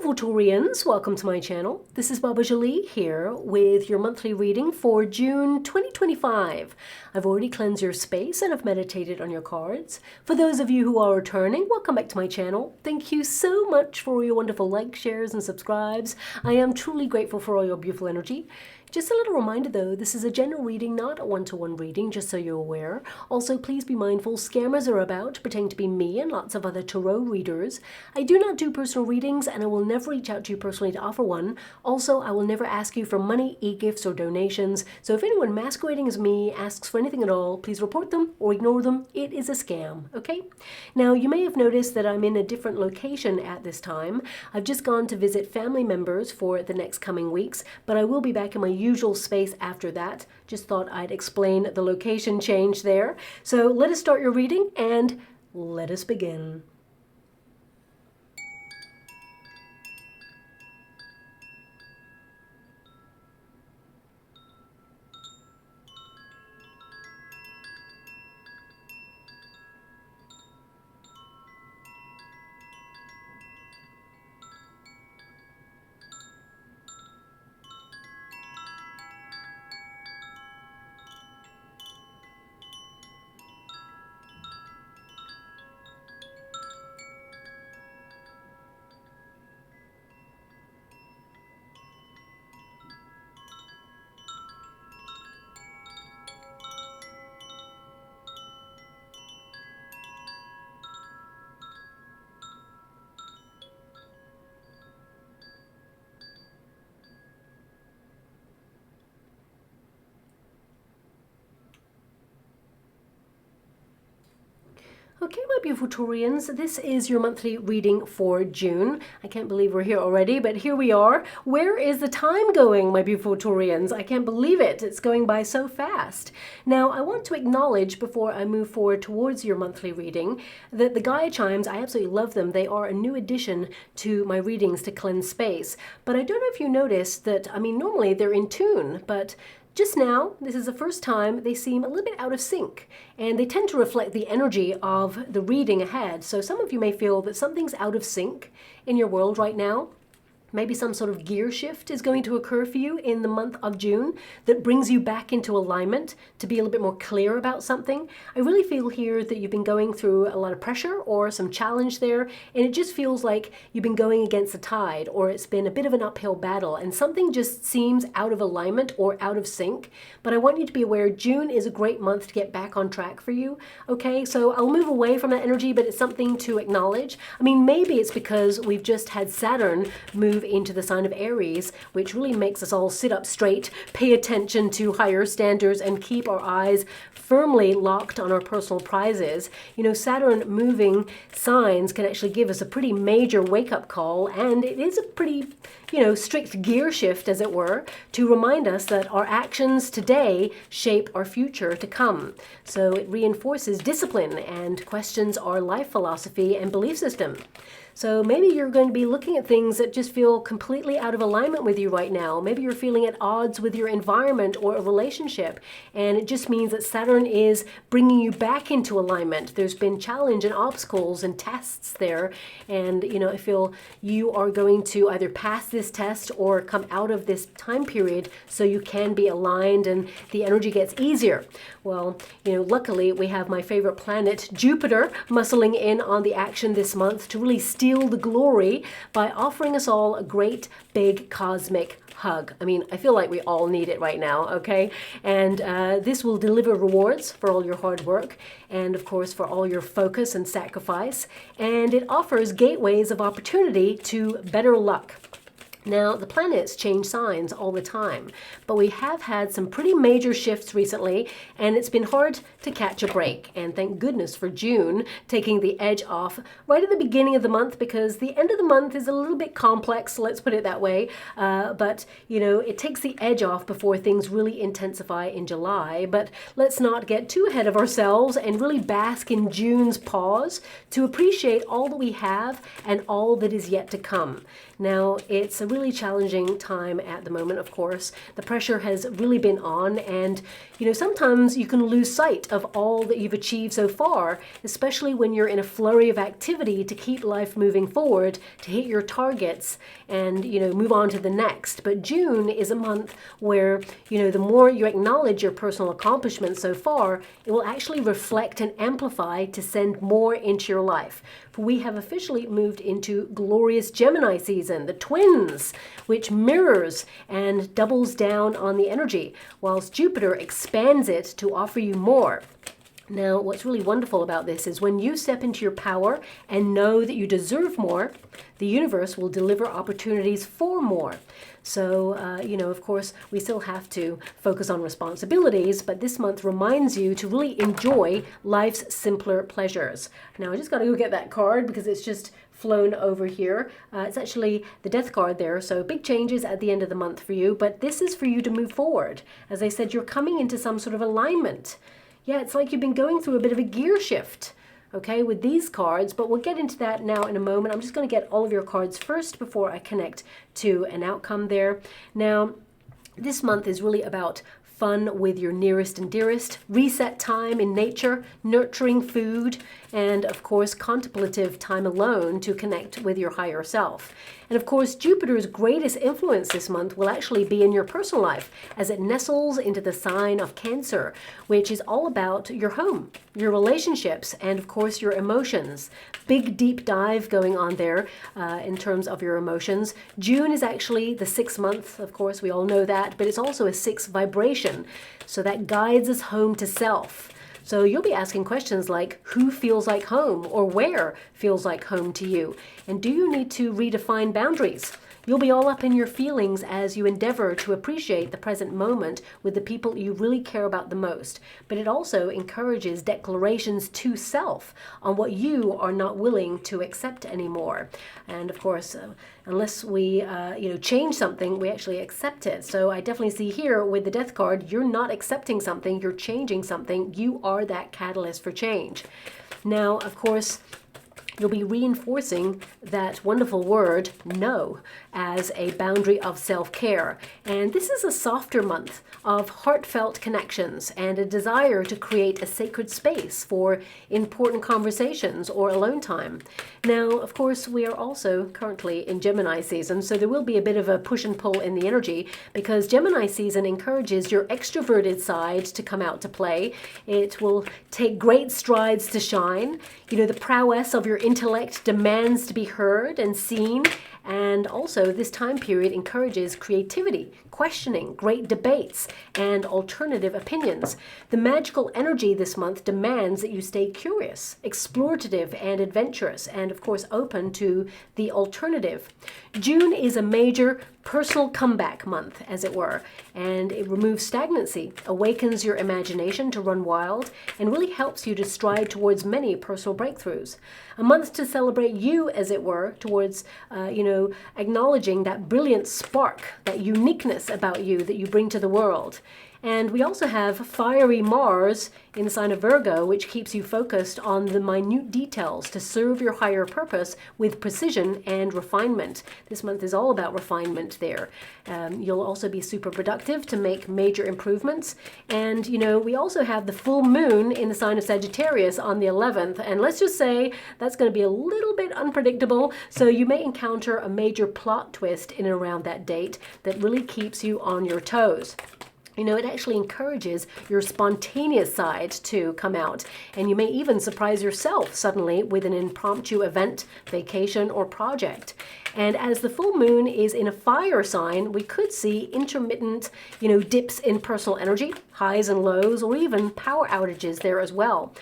beautiful Taurians, welcome to my channel. This is Baba Jolie here with your monthly reading for June 2025. I've already cleansed your space and I've meditated on your cards. For those of you who are returning, welcome back to my channel. Thank you so much for your wonderful likes, shares, and subscribes. I am truly grateful for all your beautiful energy. Just a little reminder though, this is a general reading, not a one-to-one reading, just so you're aware. Also, please be mindful, scammers are about, pretending to be me and lots of other tarot readers. I do not do personal readings and I will never reach out to you personally to offer one. Also, I will never ask you for money, e-gifts, or donations. So if anyone masquerading as me asks for anything at all, please report them or ignore them. It is a scam, okay? Now, you may have noticed that I'm in a different location at this time. I've just gone to visit family members for the next coming weeks, but I will be back in my usual space after that. Just thought I'd explain the location change there. So let us start your reading and let us begin. Okay, my beautiful Taurians, this is your monthly reading for June. I can't believe we're here already, but here we are. Where is the time going, my beautiful Taurians? I can't believe it. It's going by so fast. Now, I want to acknowledge before I move forward towards your monthly reading that the Gaia chimes, I absolutely love them. They are a new addition to my readings to cleanse space. But I don't know if you noticed that, normally they're in tune, but just now, this is the first time they seem a little bit out of sync, and they tend to reflect the energy of the reading ahead. So some of you may feel that something's out of sync in your world right now. Maybe some sort of gear shift is going to occur for you in the month of June that brings you back into alignment to be a little bit more clear about something. I really feel here that you've been going through a lot of pressure or some challenge there, and it just feels like you've been going against the tide, or it's been a bit of an uphill battle and something just seems out of alignment or out of sync. But I want you to be aware June is a great month to get back on track for you. Okay, so I'll move away from that energy, but it's something to acknowledge. Maybe it's because we've just had Saturn move into the sign of Aries, which really makes us all sit up straight, pay attention to higher standards, and keep our eyes firmly locked on our personal prizes. You know, Saturn moving signs can actually give us a pretty major wake-up call, and it is a pretty, strict gear shift, as it were, to remind us that our actions today shape our future to come. So it reinforces discipline and questions our life philosophy and belief system. So maybe you're going to be looking at things that just feel completely out of alignment with you right now. Maybe you're feeling at odds with your environment or a relationship, and it just means that Saturn is bringing you back into alignment. There's been challenge and obstacles and tests there, and I feel you are going to either pass this test or come out of this time period so you can be aligned and the energy gets easier. Well, luckily we have my favorite planet, Jupiter, muscling in on the action this month to really steal the glory by offering us all a great big cosmic hug. I feel like we all need it right now, okay? And this will deliver rewards for all your hard work and, of course, for all your focus and sacrifice. And it offers gateways of opportunity to better luck. Now, the planets change signs all the time, but we have had some pretty major shifts recently, and it's been hard to catch a break. And thank goodness for June taking the edge off right at the beginning of the month, because the end of the month is a little bit complex, let's put it that way. But it takes the edge off before things really intensify in July. But let's not get too ahead of ourselves and really bask in June's pause to appreciate all that we have and all that is yet to come. Now, it's a really challenging time at the moment, of course. The pressure has really been on, and sometimes you can lose sight of all that you've achieved so far, especially when you're in a flurry of activity to keep life moving forward, to hit your targets and move on to the next. But June is a month where the more you acknowledge your personal accomplishments so far, it will actually reflect and amplify to send more into your life. For we have officially moved into glorious Gemini season, the twins, which mirrors and doubles down on the energy, whilst Jupiter expands it to offer you more. Now, what's really wonderful about this is when you step into your power and know that you deserve more, the universe will deliver opportunities for more. So, of course, we still have to focus on responsibilities, but this month reminds you to really enjoy life's simpler pleasures. Now, I just got to go get that card because it's just flown over here. It's actually the death card there, so big changes at the end of the month for you, but this is for you to move forward. As I said, you're coming into some sort of alignment. Yeah, it's like you've been going through a bit of a gear shift, okay, with these cards, but we'll get into that now in a moment. I'm just going to get all of your cards first before I connect to an outcome there. Now, this month is really about fun with your nearest and dearest, reset time in nature, nurturing food, and of course, contemplative time alone to connect with your higher self. And of course, Jupiter's greatest influence this month will actually be in your personal life as it nestles into the sign of Cancer, which is all about your home, your relationships, and of course, your emotions. Big deep dive going on there in terms of your emotions. June is actually the 6th month, of course, we all know that, but it's also a 6th vibration. So that guides us home to self. So you'll be asking questions like, who feels like home, or where feels like home to you? And do you need to redefine boundaries? You'll be all up in your feelings as you endeavor to appreciate the present moment with the people you really care about the most. But it also encourages declarations to self on what you are not willing to accept anymore. And of course, unless we change something, we actually accept it. So I definitely see here with the death card, you're not accepting something, you're changing something. You are that catalyst for change. Now, of course, you'll be reinforcing that wonderful word, no, as a boundary of self-care. And this is a softer month of heartfelt connections and a desire to create a sacred space for important conversations or alone time. Now, of course, we are also currently in Gemini season, so there will be a bit of a push and pull in the energy because Gemini season encourages your extroverted side to come out to play. It will take great strides to shine. The prowess of your intellect demands to be heard and seen. And also, this time period encourages creativity, questioning, great debates, and alternative opinions. The magical energy this month demands that you stay curious, explorative, and adventurous, and of course, open to the alternative. June is a major personal comeback month, as it were, and it removes stagnancy, awakens your imagination to run wild, and really helps you to stride towards many personal breakthroughs. A month to celebrate you, as it were, towards, acknowledging that brilliant spark, that uniqueness about you that you bring to the world. And we also have fiery Mars in the sign of Virgo, which keeps you focused on the minute details to serve your higher purpose with precision and refinement. This month is all about refinement there. You'll also be super productive to make major improvements. And, we also have the full moon in the sign of Sagittarius on the 11th. And let's just say that's going to be a little bit unpredictable. So you may encounter a major plot twist in and around that date that really keeps you on your toes. It actually encourages your spontaneous side to come out, and you may even surprise yourself suddenly with an impromptu event, vacation, or project. And as the full moon is in a fire sign, we could see intermittent, dips in personal energy, highs and lows, or even power outages there as well.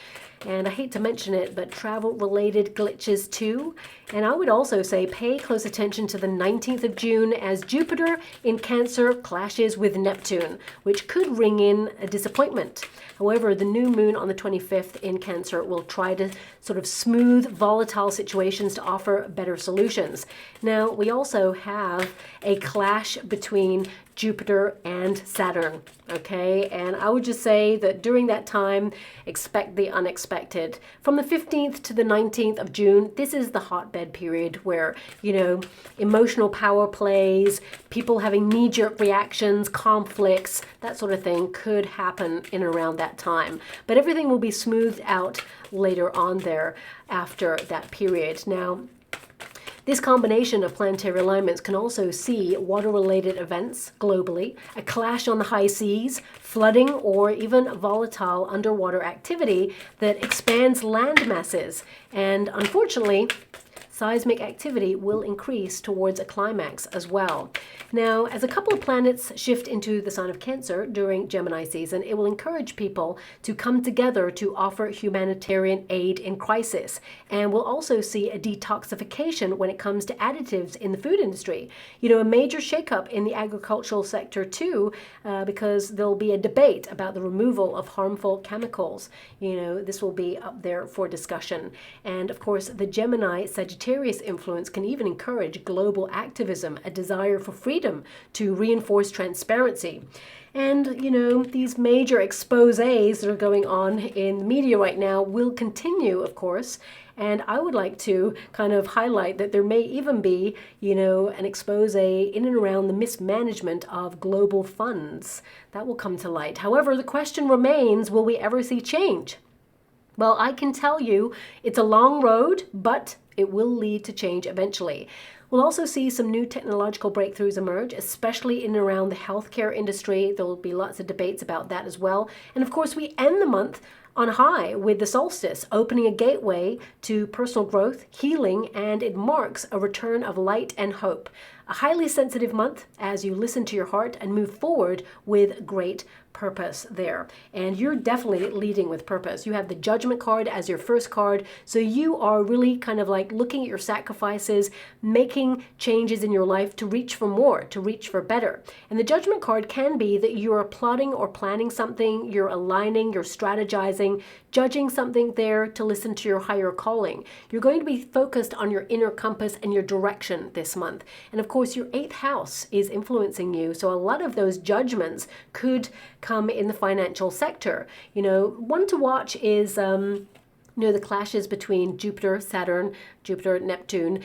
And I hate to mention it, but travel-related glitches too. And I would also say pay close attention to the 19th of June as Jupiter in Cancer clashes with Neptune, which could ring in a disappointment. However, the new moon on the 25th in Cancer will try to sort of smooth volatile situations to offer better solutions. Now, we also have a clash between Jupiter, and Saturn. Okay, and I would just say that during that time, expect the unexpected. From the 15th to the 19th of June, this is the hotbed period where, you know, emotional power plays, people having knee-jerk reactions, conflicts, that sort of thing could happen in and around that time. But everything will be smoothed out later on there after that period. Now, this combination of planetary alignments can also see water-related events globally, a clash on the high seas, flooding, or even volatile underwater activity that expands land masses. And unfortunately, seismic activity will increase towards a climax as well. Now, as a couple of planets shift into the sign of Cancer during Gemini season, it will encourage people to come together to offer humanitarian aid in crisis. And we'll also see a detoxification when it comes to additives in the food industry. You know, a major shakeup in the agricultural sector too, because there'll be a debate about the removal of harmful chemicals. You know, this will be up there for discussion. And of course, the Gemini Sagittarius influence can even encourage global activism, a desire for freedom to reinforce transparency. And, you know, these major exposés that are going on in the media right now will continue, of course. And I would like to kind of highlight that there may even be, you know, an expose in and around the mismanagement of global funds. That will come to light. However, the question remains, will we ever see change? Well, I can tell you it's a long road, but it will lead to change eventually. We'll also see some new technological breakthroughs emerge, especially in and around the healthcare industry. There will be lots of debates about that as well. And of course, we end the month on high with the solstice, opening a gateway to personal growth, healing, and it marks a return of light and hope. A highly sensitive month as you listen to your heart and move forward with great purpose there. And you're definitely leading with purpose. You have the Judgment card as your first card. So you are really kind of like looking at your sacrifices, making changes in your life to reach for more, to reach for better. And the Judgment card can be that you're plotting or planning something, you're aligning, you're strategizing, judging something there to listen to your higher calling. You're going to be focused on your inner compass and your direction this month. And of course, your 8th house is influencing you. So a lot of those judgments could come in the financial sector. You know, one to watch is you know, the clashes between Jupiter, Saturn, Jupiter, Neptune.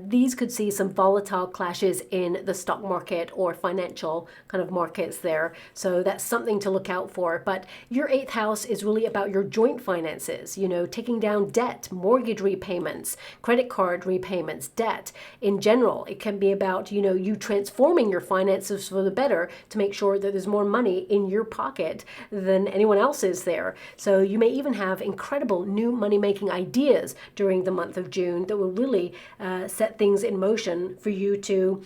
These could see some volatile clashes in the stock market or financial kind of markets there. So that's something to look out for. But your 8th house is really about your joint finances, you know, taking down debt, mortgage repayments, credit card repayments, debt in general. It can be about, you know, you transforming your finances for the better to make sure that there's more money in your pocket than anyone else's there. So you may even have incredible new money-making ideas during the month of June that will really set things in motion for you to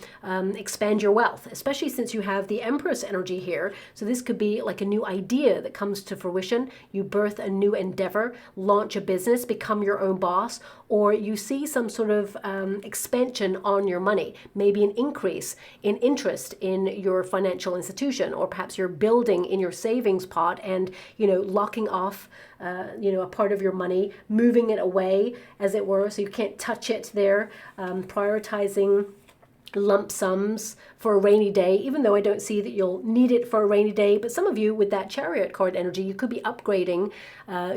expand your wealth, especially since you have the Empress energy here. So this could be like a new idea that comes to fruition. You birth a new endeavor, launch a business, become your own boss, or you see some sort of expansion on your money, maybe an increase in interest in your financial institution, or perhaps you're building in your savings pot and, you know, locking off you know, a part of your money, moving it away, as it were, so you can't touch it there, prioritizing lump sums for a rainy day, even though I don't see that you'll need it for a rainy day. But some of you with that Chariot card energy, you could be upgrading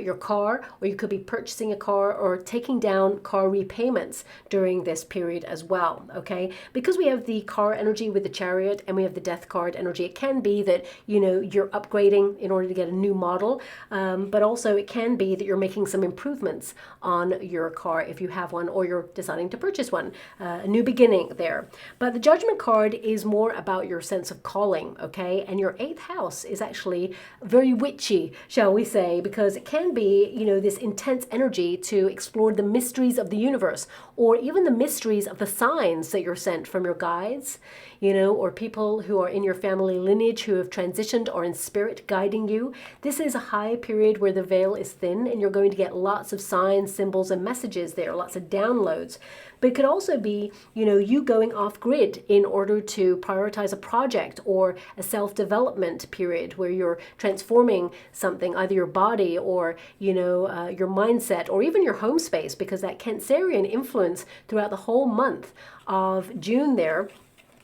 your car, or you could be purchasing a car or taking down car repayments during this period as well, okay? Because we have the car energy with the Chariot and we have the Death card energy, it can be that, you know, you're upgrading in order to get a new model, but also it can be that you're making some improvements on your car if you have one, or you're deciding to purchase one, a new beginning there. But the Judgment card is more about your sense of calling, okay? And your 8th house is actually very witchy, shall we say, because it can be, you know, this intense energy to explore the mysteries of the universe, or even the mysteries of the signs that you're sent from your guides, you know, or people who are in your family lineage who have transitioned or in spirit guiding you. This is a high period where the veil is thin and you're going to get lots of signs, symbols, and messages there, lots of downloads. But it could also be, you know, you going off grid in order to prioritize a project, or a self-development period where you're transforming something, either your body or, you know, your mindset, or even your home space, because that Cancerian influence throughout the whole month of June there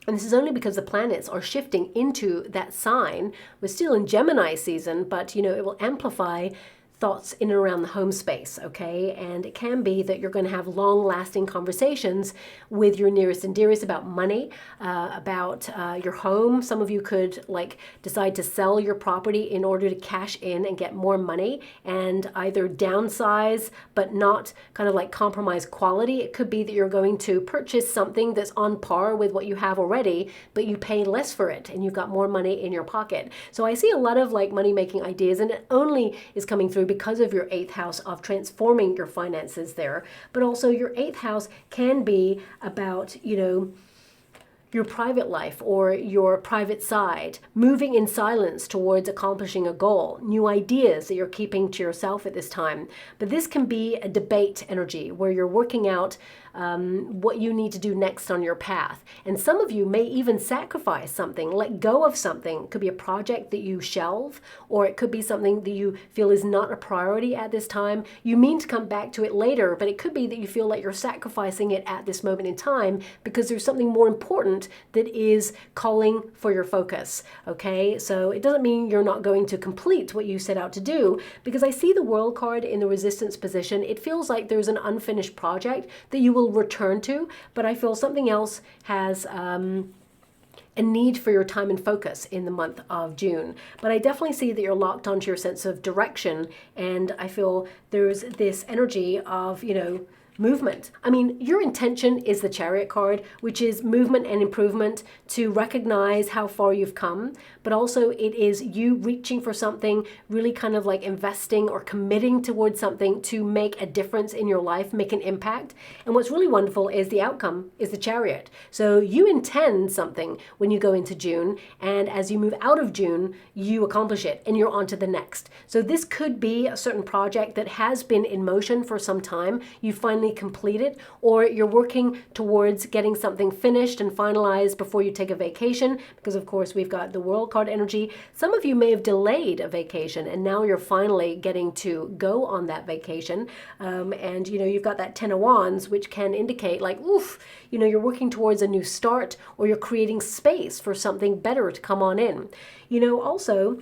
And this is only because the planets are shifting into that sign. We're still in Gemini season, but it will amplify thoughts in and around the home space, okay? And it can be that you're going to have long-lasting conversations with your nearest and dearest about money, about your home. Some of you could decide to sell your property in order to cash in and get more money and either downsize but not kind of compromise quality. It could be that you're going to purchase something that's on par with what you have already, but you pay less for it and you've got more money in your pocket. So I see a lot of money-making ideas, and it only is coming through because of your 8th house of transforming your finances there. But also your 8th house can be about, your private life or your private side, moving in silence towards accomplishing a goal, new ideas that you're keeping to yourself at this time. But this can be a debate energy where you're working out what you need to do next on your path. And some of you may even sacrifice something, let go of something. It could be a project that you shelve, or it could be something that you feel is not a priority at this time. You mean to come back to it later, but it could be that you feel like you're sacrificing it at this moment in time because there's something more important that is calling for your focus, okay? So it doesn't mean you're not going to complete what you set out to do, because I see the World card in the Resistance position. It feels like there's an unfinished project that you will return to, but I feel something else has a need for your time and focus in the month of June. But I definitely see that you're locked onto your sense of direction, and I feel there's this energy of, movement. I mean, your intention is the Chariot card, which is movement and improvement, to recognize how far you've come, but also it is you reaching for something, really kind of investing or committing towards something to make a difference in your life, make an impact. And what's really wonderful is the outcome is the Chariot. So you intend something when you go into June, and as you move out of June, you accomplish it and you're on to the next. So this could be a certain project that has been in motion for some time. You finally complete it, or you're working towards getting something finished and finalized before you take a vacation, because of course we've got the World card energy. Some of you may have delayed a vacation and now you're finally getting to go on that vacation, and you've got that 10 of Wands, which can indicate you're working towards a new start, or you're creating space for something better to come on in. Also,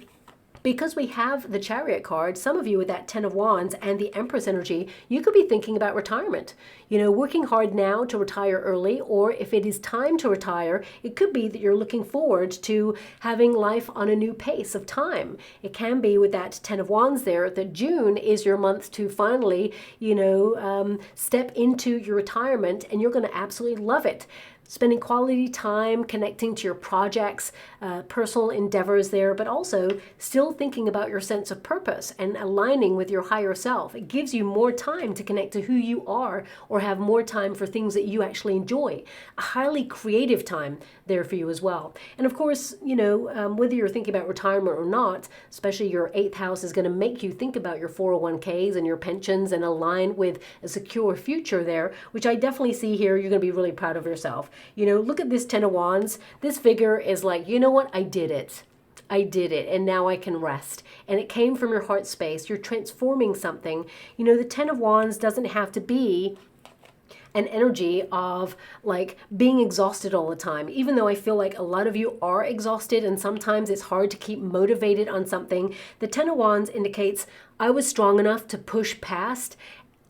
because we have the Chariot card, some of you with that 10 of Wands and the Empress energy, you could be thinking about retirement. Working hard now to retire early, or if it is time to retire, it could be that you're looking forward to having life on a new pace of time. It can be with that 10 of Wands there that June is your month to finally, step into your retirement, and you're going to absolutely love it. Spending quality time connecting to your projects, personal endeavors there, but also still thinking about your sense of purpose and aligning with your higher self. It gives you more time to connect to who you are, or have more time for things that you actually enjoy. A highly creative time there for you as well. And of course, whether you're thinking about retirement or not, especially your 8th house is going to make you think about your 401ks and your pensions and align with a secure future there, which I definitely see here. You're going to be really proud of yourself. Look at this 10 of Wands. This figure is you know what? I did it. I did it, and now I can rest. And it came from your heart space. You're transforming something. The 10 of Wands doesn't have to be an energy of being exhausted all the time, even though I feel like a lot of you are exhausted and sometimes it's hard to keep motivated on something. The 10 of Wands indicates I was strong enough to push past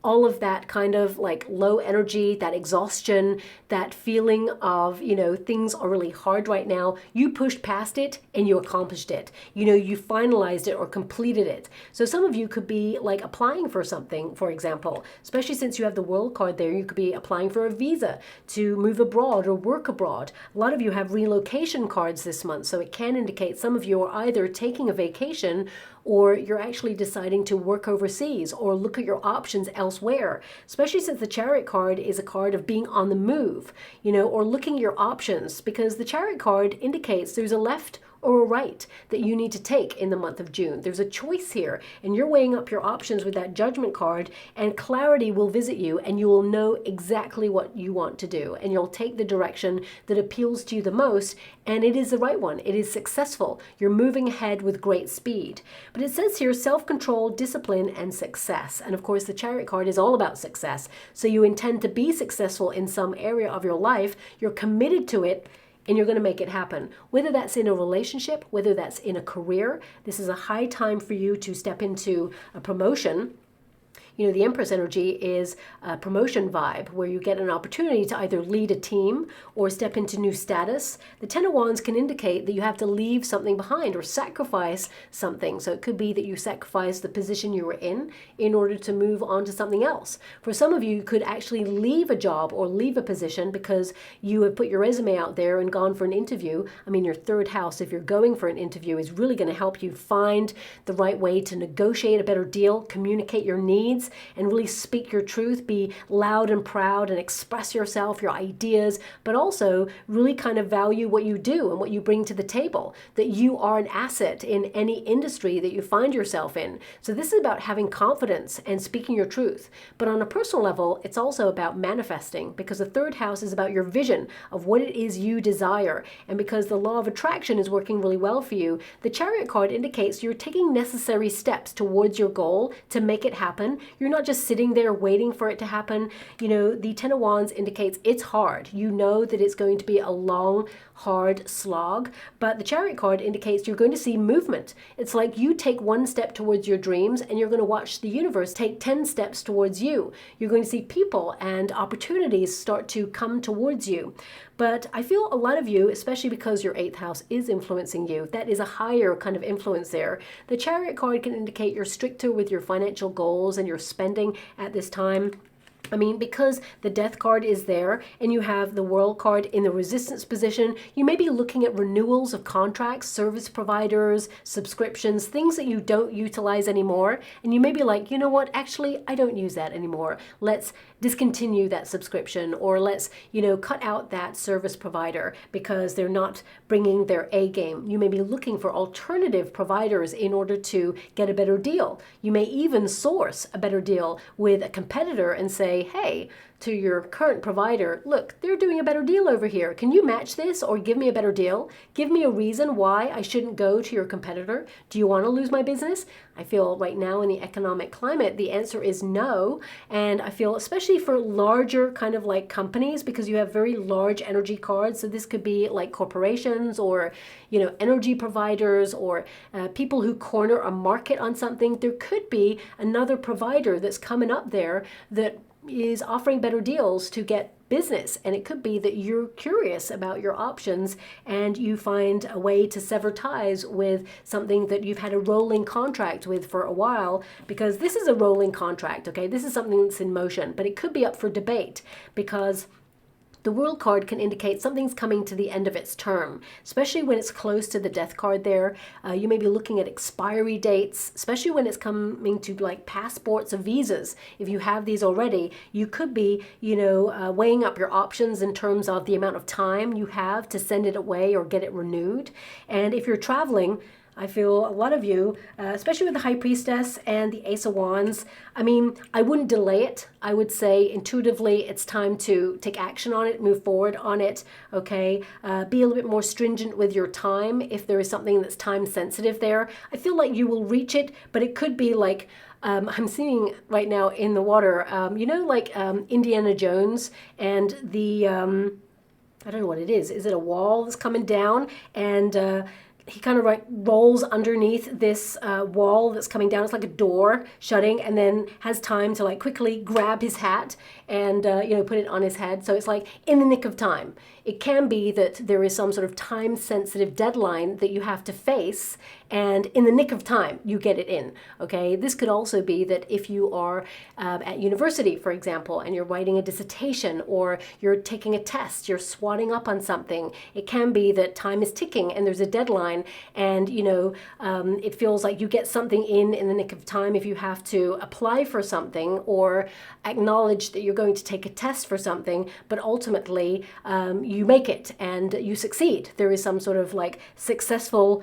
all of that kind of low energy, that exhaustion, that feeling of, things are really hard right now. You pushed past it and you accomplished it. You finalized it or completed it. So some of you could be applying for something, for example, especially since you have the World card there. You could be applying for a visa to move abroad or work abroad. A lot of you have relocation cards this month, so it can indicate some of you are either taking a vacation, or you're actually deciding to work overseas or look at your options elsewhere, especially since the Chariot card is a card of being on the move, or looking at your options, because the Chariot card indicates there's a left or a right that you need to take in the month of June. There's a choice here, and you're weighing up your options with that Judgment card, and clarity will visit you, and you will know exactly what you want to do, and you'll take the direction that appeals to you the most, and it is the right one. It is successful. You're moving ahead with great speed. But it says here self-control, discipline, and success. And of course, the Chariot card is all about success. So you intend to be successful in some area of your life. You're committed to it. and you're going to make it happen. Whether that's in a relationship, whether that's in a career, this is a high time for you to step into a promotion. You know, the Empress energy is a promotion vibe where you get an opportunity to either lead a team or step into new status. The Ten of Wands can indicate that you have to leave something behind or sacrifice something. So it could be that you sacrifice the position you were in order to move on to something else. For some of you, you could actually leave a job or leave a position because you have put your resume out there and gone for an interview. I mean, your third house, if you're going for an interview, is really going to help you find the right way to negotiate a better deal, communicate your needs, and really speak your truth, be loud and proud and express yourself, your ideas, but also really kind of value what you do and what you bring to the table, that you are an asset in any industry that you find yourself in. So this is about having confidence and speaking your truth. But on a personal level, it's also about manifesting, because the third house is about your vision of what it is you desire. And because the law of attraction is working really well for you, the Chariot card indicates you're taking necessary steps towards your goal to make it happen. You're not just sitting there waiting for it to happen. You know, the Ten of Wands indicates it's hard. You know that it's going to be a long, hard slog, but the Chariot card indicates you're going to see movement. It's like you take one step towards your dreams and you're going to watch the universe take 10 steps towards you. You're going to see people and opportunities start to come towards you. But I feel a lot of you, especially because your 8th house is influencing you, that is a higher kind of influence there. The Chariot card can indicate you're stricter with your financial goals and your spending at this time. I mean, because the Death card is there and you have the World card in the resistance position, you may be looking at renewals of contracts, service providers, subscriptions, things that you don't utilize anymore. And you may be like, you know what, actually, I don't use that anymore. Let's discontinue that subscription, or let's, you know, cut out that service provider because they're not bringing their A game. You may be looking for alternative providers in order to get a better deal. You may even source a better deal with a competitor and say, hey, to your current provider, look, they're doing a better deal over here. Can you match this or give me a better deal? Give me a reason why I shouldn't go to your competitor. Do you want to lose my business? I feel right now in the economic climate, the answer is no. And I feel especially for larger kind of like companies, because you have very large energy cards. So this could be like corporations or, you know, energy providers or people who corner a market on something. There could be another provider that's coming up there that is offering better deals to get business. And it could be that you're curious about your options and you find a way to sever ties with something that you've had a rolling contract with for a while, because this is a rolling contract, okay? This is something that's in motion, but it could be up for debate because the World card can indicate something's coming to the end of its term, especially when it's close to the Death card there. You may be looking at expiry dates, especially when it's coming to like passports or visas. If you have these already, you could be, you know, weighing up your options in terms of the amount of time you have to send it away or get it renewed. And if you're traveling, I feel a lot of you, especially with the High Priestess and the Ace of Wands, I mean, I wouldn't delay it. I would say intuitively it's time to take action on it, move forward on it, okay? Be a little bit more stringent with your time if there is something that's time sensitive there. I feel like you will reach it, but it could be like, I'm seeing right now in the water, you know, like Indiana Jones and the, I don't know what it is. Is it a wall that's coming down? And he kind of like rolls underneath this wall that's coming down. It's like a door shutting, and then has time to like quickly grab his hat and you know, put it on his head. So it's like in the nick of time. It can be that there is some sort of time sensitive deadline that you have to face, and in the nick of time you get it in, okay? This could also be that if you are at university, for example, and you're writing a dissertation or you're taking a test, you're swatting up on something, it can be that time is ticking and there's a deadline, and you know, it feels like you get something in the nick of time if you have to apply for something or acknowledge that you're going to take a test for something, but ultimately you make it and you succeed. There is some sort of like successful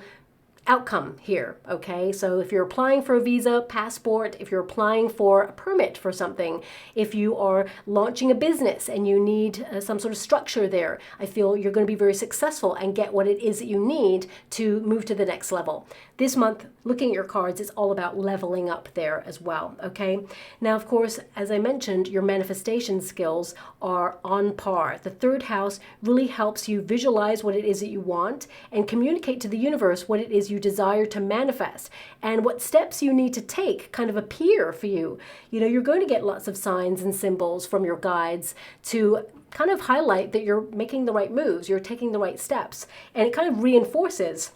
outcome here, okay? So if you're applying for a visa, passport, if you're applying for a permit for something, if you are launching a business and you need some sort of structure there, I feel you're going to be very successful and get what it is that you need to move to the next level. This month, looking at your cards, it's all about leveling up there as well, okay? Now, of course, as I mentioned, your manifestation skills are on par. The third house really helps you visualize what it is that you want and communicate to the universe what it is you desire to manifest and what steps you need to take kind of appear for you. You know, you're going to get lots of signs and symbols from your guides to kind of highlight that you're making the right moves, you're taking the right steps, and it kind of reinforces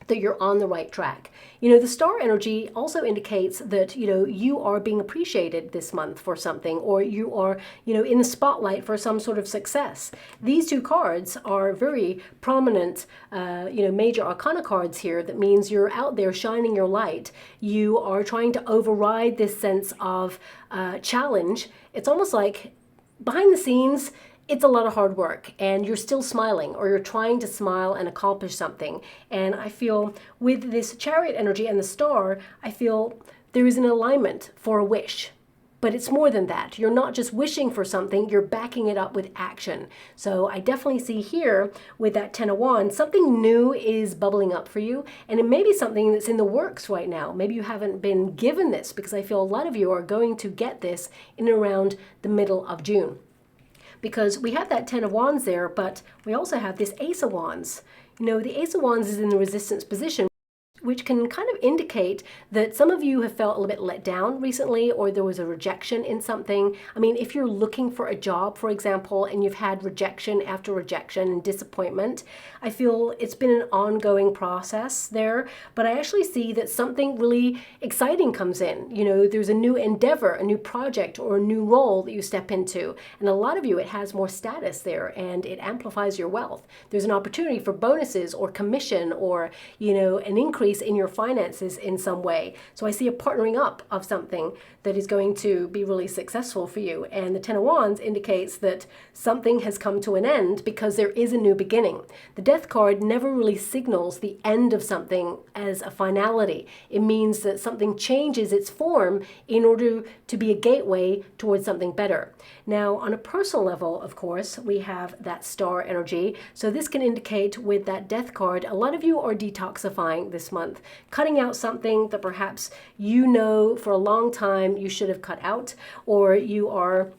that you're on the right track. You know, the star energy also indicates that, you know, you are being appreciated this month for something, or you are, you know, in the spotlight for some sort of success. These two cards are very prominent, you know, major arcana cards here. That means you're out there shining your light. You are trying to override this sense of challenge. It's almost like behind the scenes, it's a lot of hard work and you're still smiling, or you're trying to smile and accomplish something. And I feel with this Chariot energy and the star, I feel there is an alignment for a wish. But it's more than that. You're not just wishing for something, you're backing it up with action. So I definitely see here with that Ten of Wands, something new is bubbling up for you. And it may be something that's in the works right now. Maybe you haven't been given this, because I feel a lot of you are going to get this in and around the middle of June. Because we have that Ten of Wands there, but we also have this Ace of Wands. You know, the Ace of Wands is in the resistance position, which can kind of indicate that some of you have felt a little bit let down recently, or there was a rejection in something. I mean, if you're looking for a job, for example, and you've had rejection after rejection and disappointment, I feel it's been an ongoing process there, but I actually see that something really exciting comes in. You know, there's a new endeavor, a new project, or a new role that you step into. And a lot of you, it has more status there and it amplifies your wealth. There's an opportunity for bonuses or commission, or, you know, an increase in your finances in some way. So I see a partnering up of something that is going to be really successful for you. And the Ten of Wands indicates that something has come to an end because there is a new beginning. The Death card never really signals the end of something as a finality. It means that something changes its form in order to be a gateway towards something better. Now, on a personal level, of course, we have that star energy. So this can indicate with that Death card, a lot of you are detoxifying this month, cutting out something that perhaps you know for a long time you should have cut out, or you are,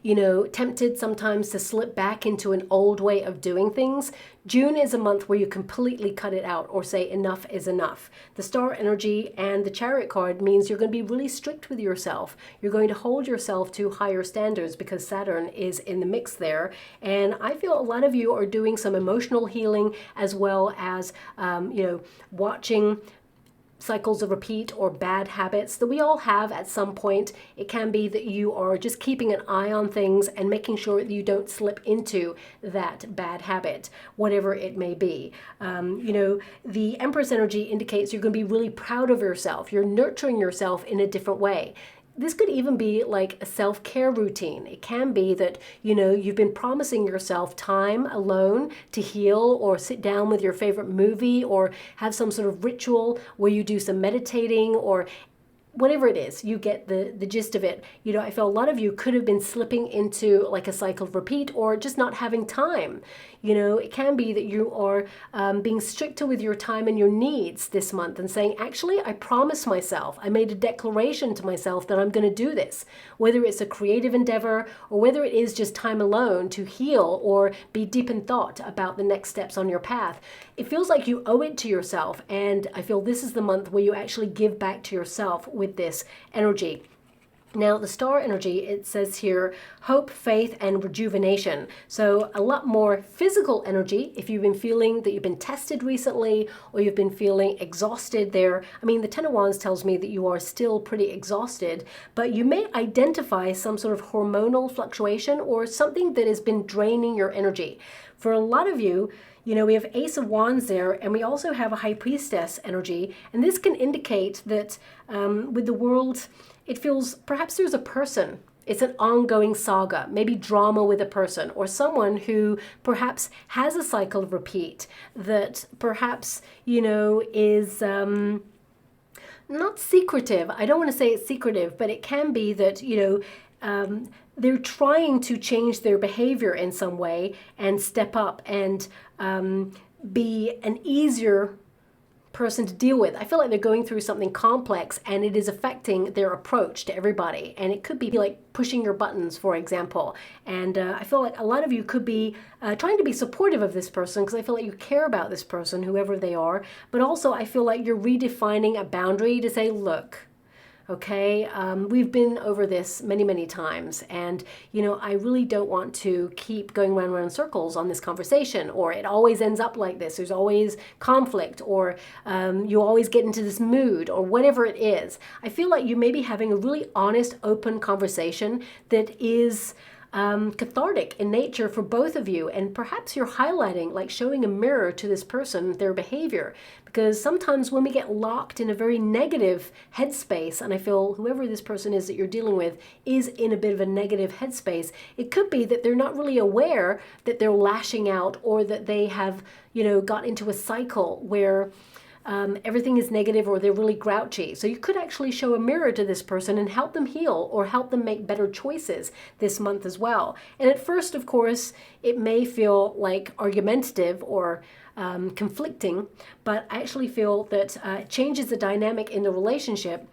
you know, tempted sometimes to slip back into an old way of doing things. June is a month where you completely cut it out, or say enough is enough. The star energy and the Chariot card means you're going to be really strict with yourself. You're going to hold yourself to higher standards because Saturn is in the mix there. And I feel a lot of you are doing some emotional healing, as well as, you know, watching cycles of repeat or bad habits that we all have at some point. It can be that you are just keeping an eye on things and making sure that you don't slip into that bad habit, whatever it may be. You know, the Empress energy indicates you're going to be really proud of yourself. You're nurturing yourself in a different way. This could even be like a self-care routine. It can be that, you know, you've been promising yourself time alone to heal, or sit down with your favorite movie, or have some sort of ritual where you do some meditating, or whatever it is, you get the gist of it. You know, I feel a lot of you could have been slipping into like a cycle of repeat, or just not having time. You know, it can be that you are being stricter with your time and your needs this month, and saying, actually, I promised myself, I made a declaration to myself that I'm going to do this, whether it's a creative endeavor, or whether it is just time alone to heal, or be deep in thought about the next steps on your path. It feels like you owe it to yourself, and I feel this is the month where you actually give back to yourself with this energy. Now, the star energy, it says here, hope, faith, and rejuvenation. So a lot more physical energy if you've been feeling that you've been tested recently, or you've been feeling exhausted there. I mean, the Ten of Wands tells me that you are still pretty exhausted, but you may identify some sort of hormonal fluctuation, or something that has been draining your energy. For a lot of you, you know, we have Ace of Wands there, and we also have a High Priestess energy. And this can indicate that with the world, it feels perhaps there's a person It's an ongoing saga, maybe drama with a person or someone who perhaps has a cycle of repeat that perhaps, you know, is not secretive. I don't want to say it's secretive, but it can be that, you know, they're trying to change their behavior in some way and step up and be an easier person to deal with. I feel like they're going through something complex and it is affecting their approach to everybody. And it could be like pushing your buttons, for example. And I feel like a lot of you could be trying to be supportive of this person because I feel like you care about this person, whoever they are. But also I feel like you're redefining a boundary to say, look, okay, we've been over this many, many times. And, you know, I really don't want to keep going round and round in circles on this conversation, or it always ends up like this. There's always conflict, or you always get into this mood, or whatever it is. I feel like you may be having a really honest, open conversation that is cathartic in nature for both of you, and perhaps you're highlighting, like showing a mirror to this person, their behavior, because sometimes when we get locked in a very negative headspace, and I feel whoever this person is that you're dealing with is in a bit of a negative headspace, it could be that they're not really aware that they're lashing out, or that they have, you know, got into a cycle where everything is negative, or they're really grouchy. So you could actually show a mirror to this person and help them heal, or help them make better choices this month as well. And at first, of course, it may feel like argumentative or conflicting, but I actually feel that it changes the dynamic in the relationship,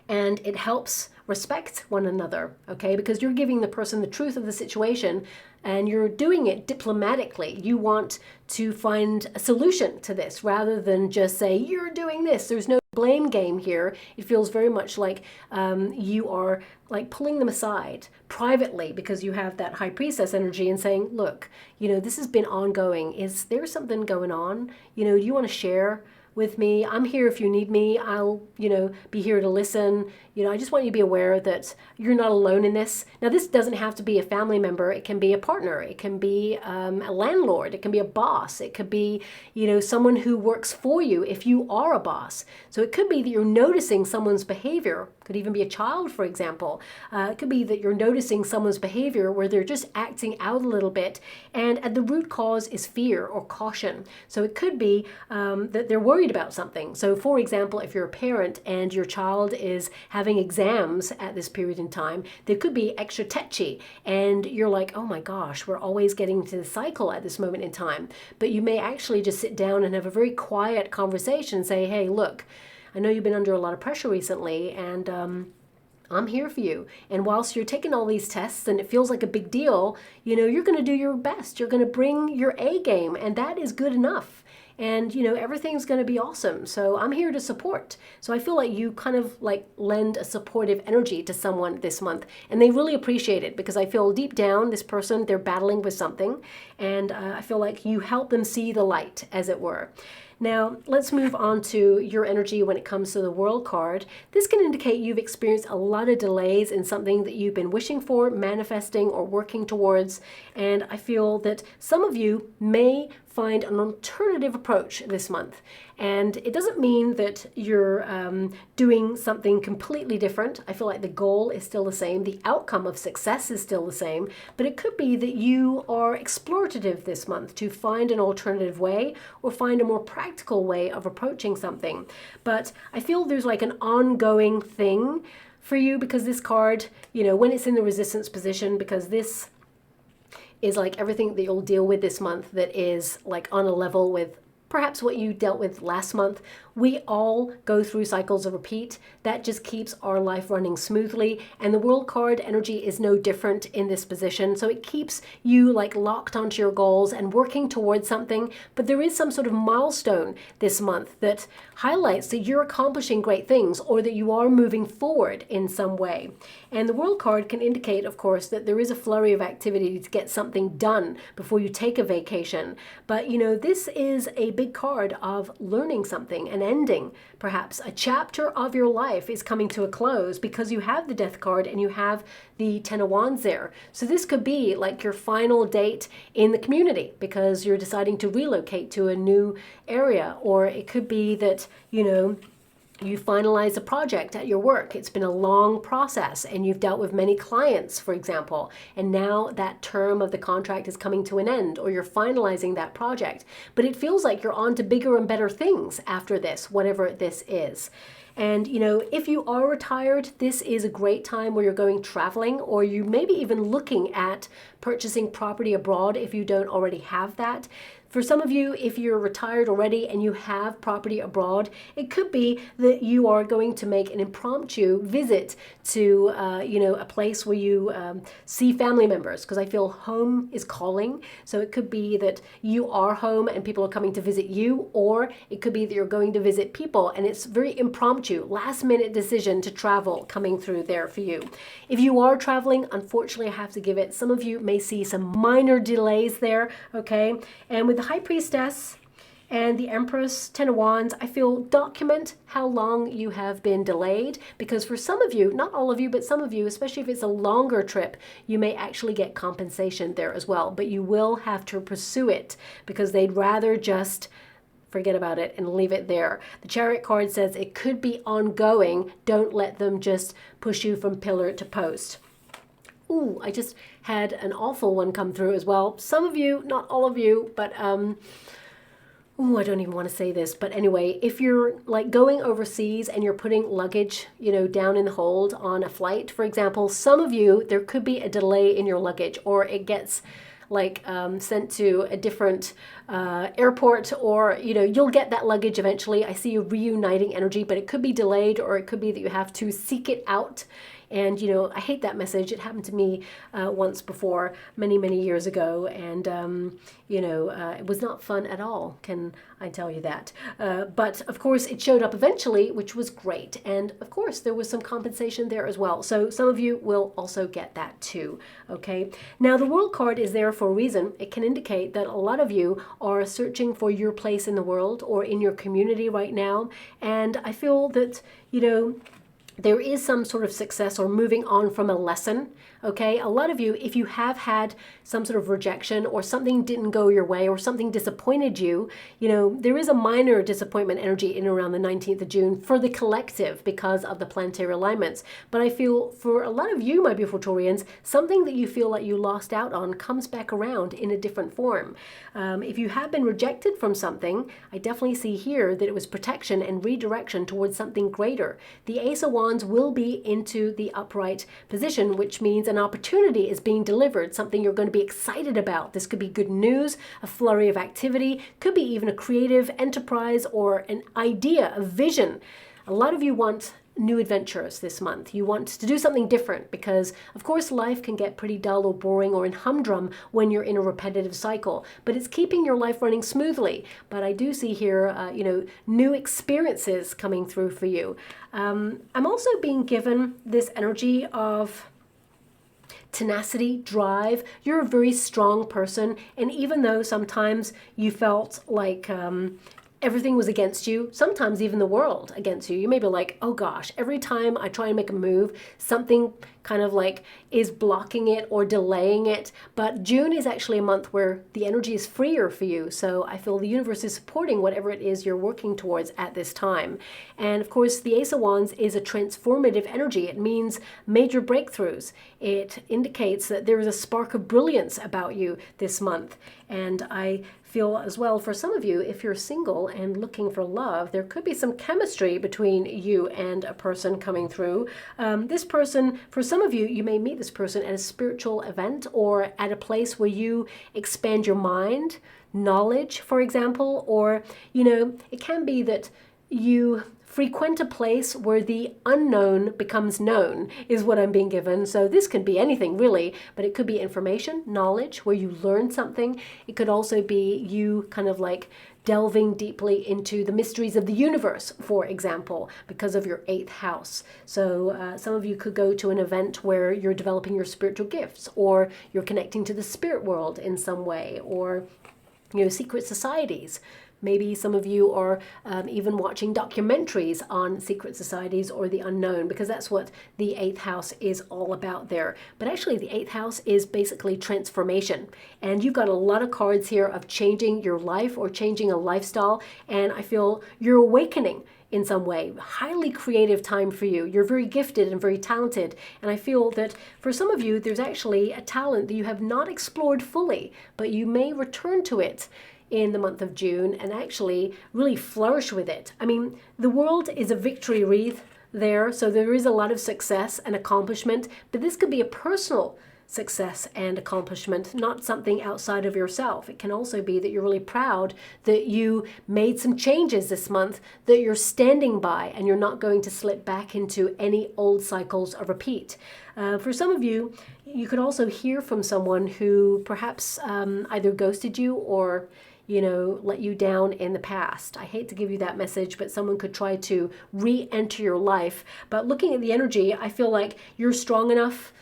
and it helps respect one another, okay? Because you're giving the person the truth of the situation, and you're doing it diplomatically. You want to find a solution to this rather than just say, you're doing this. There's no blame game here. It feels very much like you are like pulling them aside privately, because you have that high priestess energy, and saying, look, you know, this has been ongoing. Is there something going on? You know, do you want to share with me? I'm here if you need me. I'll, you know, be here to listen. You know, I just want you to be aware that you're not alone in this. Now, this doesn't have to be a family member. It can be a partner. It can be a landlord. It can be a boss. It could be, you know, someone who works for you if you are a boss. So it could be that you're noticing someone's behavior. It could even be a child, for example. It could be that you're noticing someone's behavior where they're just acting out a little bit, and at the root cause is fear or caution. So it could be that they're worried about something. So for example, if you're a parent and your child is having exams at this period in time, they could be extra tetchy, and you're like, oh my gosh, we're always getting to the cycle at this moment in time. But you may actually just sit down and have a very quiet conversation and say, hey, look, I know you've been under a lot of pressure recently, and I'm here for you. And whilst you're taking all these tests and it feels like a big deal, you know, you're going to do your best. You're going to bring your A game, and that is good enough. And, you know, everything's going to be awesome. So I'm here to support. So I feel like you kind of like lend a supportive energy to someone this month, and they really appreciate it, because I feel deep down this person, they're battling with something, and I feel like you help them see the light, as it were. Now, let's move on to your energy when it comes to the World card. This can indicate you've experienced a lot of delays in something that you've been wishing for, manifesting, or working towards. And I feel that some of you may find an alternative approach this month. And it doesn't mean that you're doing something completely different. I feel like the goal is still the same. The outcome of success is still the same. But it could be that you are explorative this month to find an alternative way, or find a more practical way of approaching something. But I feel there's like an ongoing thing for you, because this card, you know, when it's in the resistance position, because this is like everything that you'll deal with this month that is like on a level with perhaps what you dealt with last month. We all go through cycles of repeat. That just keeps our life running smoothly. And the World card energy is no different in this position. So it keeps you like locked onto your goals and working towards something. But there is some sort of milestone this month that highlights that you're accomplishing great things, or that you are moving forward in some way. And the World card can indicate, of course, that there is a flurry of activity to get something done before you take a vacation. But, you know, this is a big card of learning something and ending. Perhaps a chapter of your life is coming to a close, because you have the Death card and you have the Ten of Wands there. So this could be like your final date in the community, because you're deciding to relocate to a new area. Or it could be that, you know, you finalize a project at your work. It's been a long process and you've dealt with many clients, for example, and now that term of the contract is coming to an end, or you're finalizing that project. But it feels like you're on to bigger and better things after this, whatever this is. And, you know, if you are retired, this is a great time where you're going traveling, or you maybe even looking at purchasing property abroad if you don't already have that. For some of you, if you're retired already and you have property abroad, it could be that you are going to make an impromptu visit to, you know, a place where you see family members, because I feel home is calling. So it could be that you are home and people are coming to visit you, or it could be that you're going to visit people and it's very impromptu, last minute decision to travel coming through there for you. If you are traveling, unfortunately, I have to give it, some of you may see some minor delays there, okay? And with the High Priestess and the Empress, Ten of Wands, I feel document how long you have been delayed, because for some of you, not all of you, but some of you, especially if it's a longer trip, you may actually get compensation there as well, but you will have to pursue it because they'd rather just forget about it and leave it there. The Chariot card says it could be ongoing. Don't let them just push you from pillar to post. Ooh, I just had an awful one come through as well. Some of you, not all of you, but ooh, I don't even want to say this, but anyway, if you're like going overseas and you're putting luggage, you know, down in the hold on a flight, for example, some of you, there could be a delay in your luggage, or it gets like sent to a different airport, or, you know, you'll get that luggage eventually. I see a reuniting energy, but it could be delayed, or it could be that you have to seek it out. And, you know, I hate that message. It happened to me once before, many, many years ago. And, you know, it was not fun at all, can I tell you that. But, of course, it showed up eventually, which was great. And, of course, there was some compensation there as well. So some of you will also get that too, okay? Now, the World card is there for a reason. It can indicate that a lot of you are searching for your place in the world or in your community right now. And I feel that, you know, there is some sort of success or moving on from a lesson, okay? A lot of you, if you have had some sort of rejection or something didn't go your way or something disappointed you, you know, there is a minor disappointment energy in around the 19th of June for the collective because of the planetary alignments. But I feel for a lot of you, my beautiful Taurians, something that you feel like you lost out on comes back around in a different form. If you have been rejected from something, I definitely see here that it was protection and redirection towards something greater. The Ace of Wands will be into the upright position, which means an opportunity is being delivered, something you're going to be excited about. This could be good news, a flurry of activity, could be even a creative enterprise or an idea, a vision. A lot of you want new adventures this month. You want to do something different because, of course, life can get pretty dull or boring or in humdrum when you're in a repetitive cycle, but it's keeping your life running smoothly. But I do see here, you know, new experiences coming through for you. I'm also being given this energy of tenacity, drive. You're a very strong person, and even though sometimes you felt like everything was against you, sometimes even the world against you. You may be like, oh gosh, every time I try and make a move, something kind of like is blocking it or delaying it. But June is actually a month where the energy is freer for you. So I feel the universe is supporting whatever it is you're working towards at this time. And of course, the Ace of Wands is a transformative energy. It means major breakthroughs. It indicates that there is a spark of brilliance about you this month. And I feel as well, for some of you, if you're single and looking for love, there could be some chemistry between you and a person coming through. This person, for some of you, you may meet this person at a spiritual event or at a place where you expand your mind, knowledge, for example, or, you know, it can be that you frequent a place where the unknown becomes known, is what I'm being given. So this could be anything really, but it could be information, knowledge, where you learn something. It could also be you kind of like delving deeply into the mysteries of the universe, for example, because of your 8th house. So some of you could go to an event where you're developing your spiritual gifts, or you're connecting to the spirit world in some way, or, you know, secret societies. Maybe some of you are even watching documentaries on secret societies or the unknown, because that's what the 8th house is all about there. But actually, the 8th house is basically transformation. And you've got a lot of cards here of changing your life or changing a lifestyle. And I feel you're awakening. in some way. Highly creative time for you. You're very gifted and very talented. And I feel that for some of you, there's actually a talent that you have not explored fully, but you may return to it in the month of June and actually really flourish with it. I mean, the world is a victory wreath there, so there is a lot of success and accomplishment, but this could be a personal success and accomplishment, not something outside of yourself. It can also be that you're really proud that you made some changes this month that you're standing by and you're not going to slip back into any old cycles of repeat. For some of you, you could also hear from someone who perhaps either ghosted you or let you down in the past. I hate to give you that message, but someone could try to re-enter your life. But looking at the energy, I feel like you're strong enough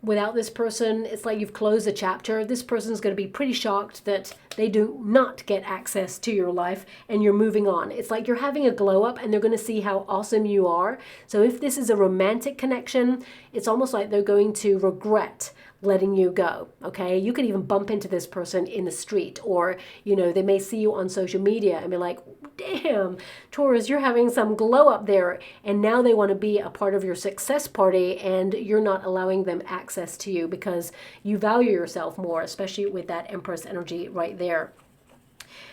without this person. It's like you've closed a chapter. This person's going to be pretty shocked that they do not get access to your life and you're moving on. It's like you're having a glow up and they're going to see how awesome you are. So if this is a romantic connection, it's almost like they're going to regret letting you go. Okay, you could even bump into this person in the street, or they may see you on social media and be like, damn, Taurus, you're having some glow up there, and now they want to be a part of your success party and you're not allowing them access to you because you value yourself more, especially with that Empress energy right there.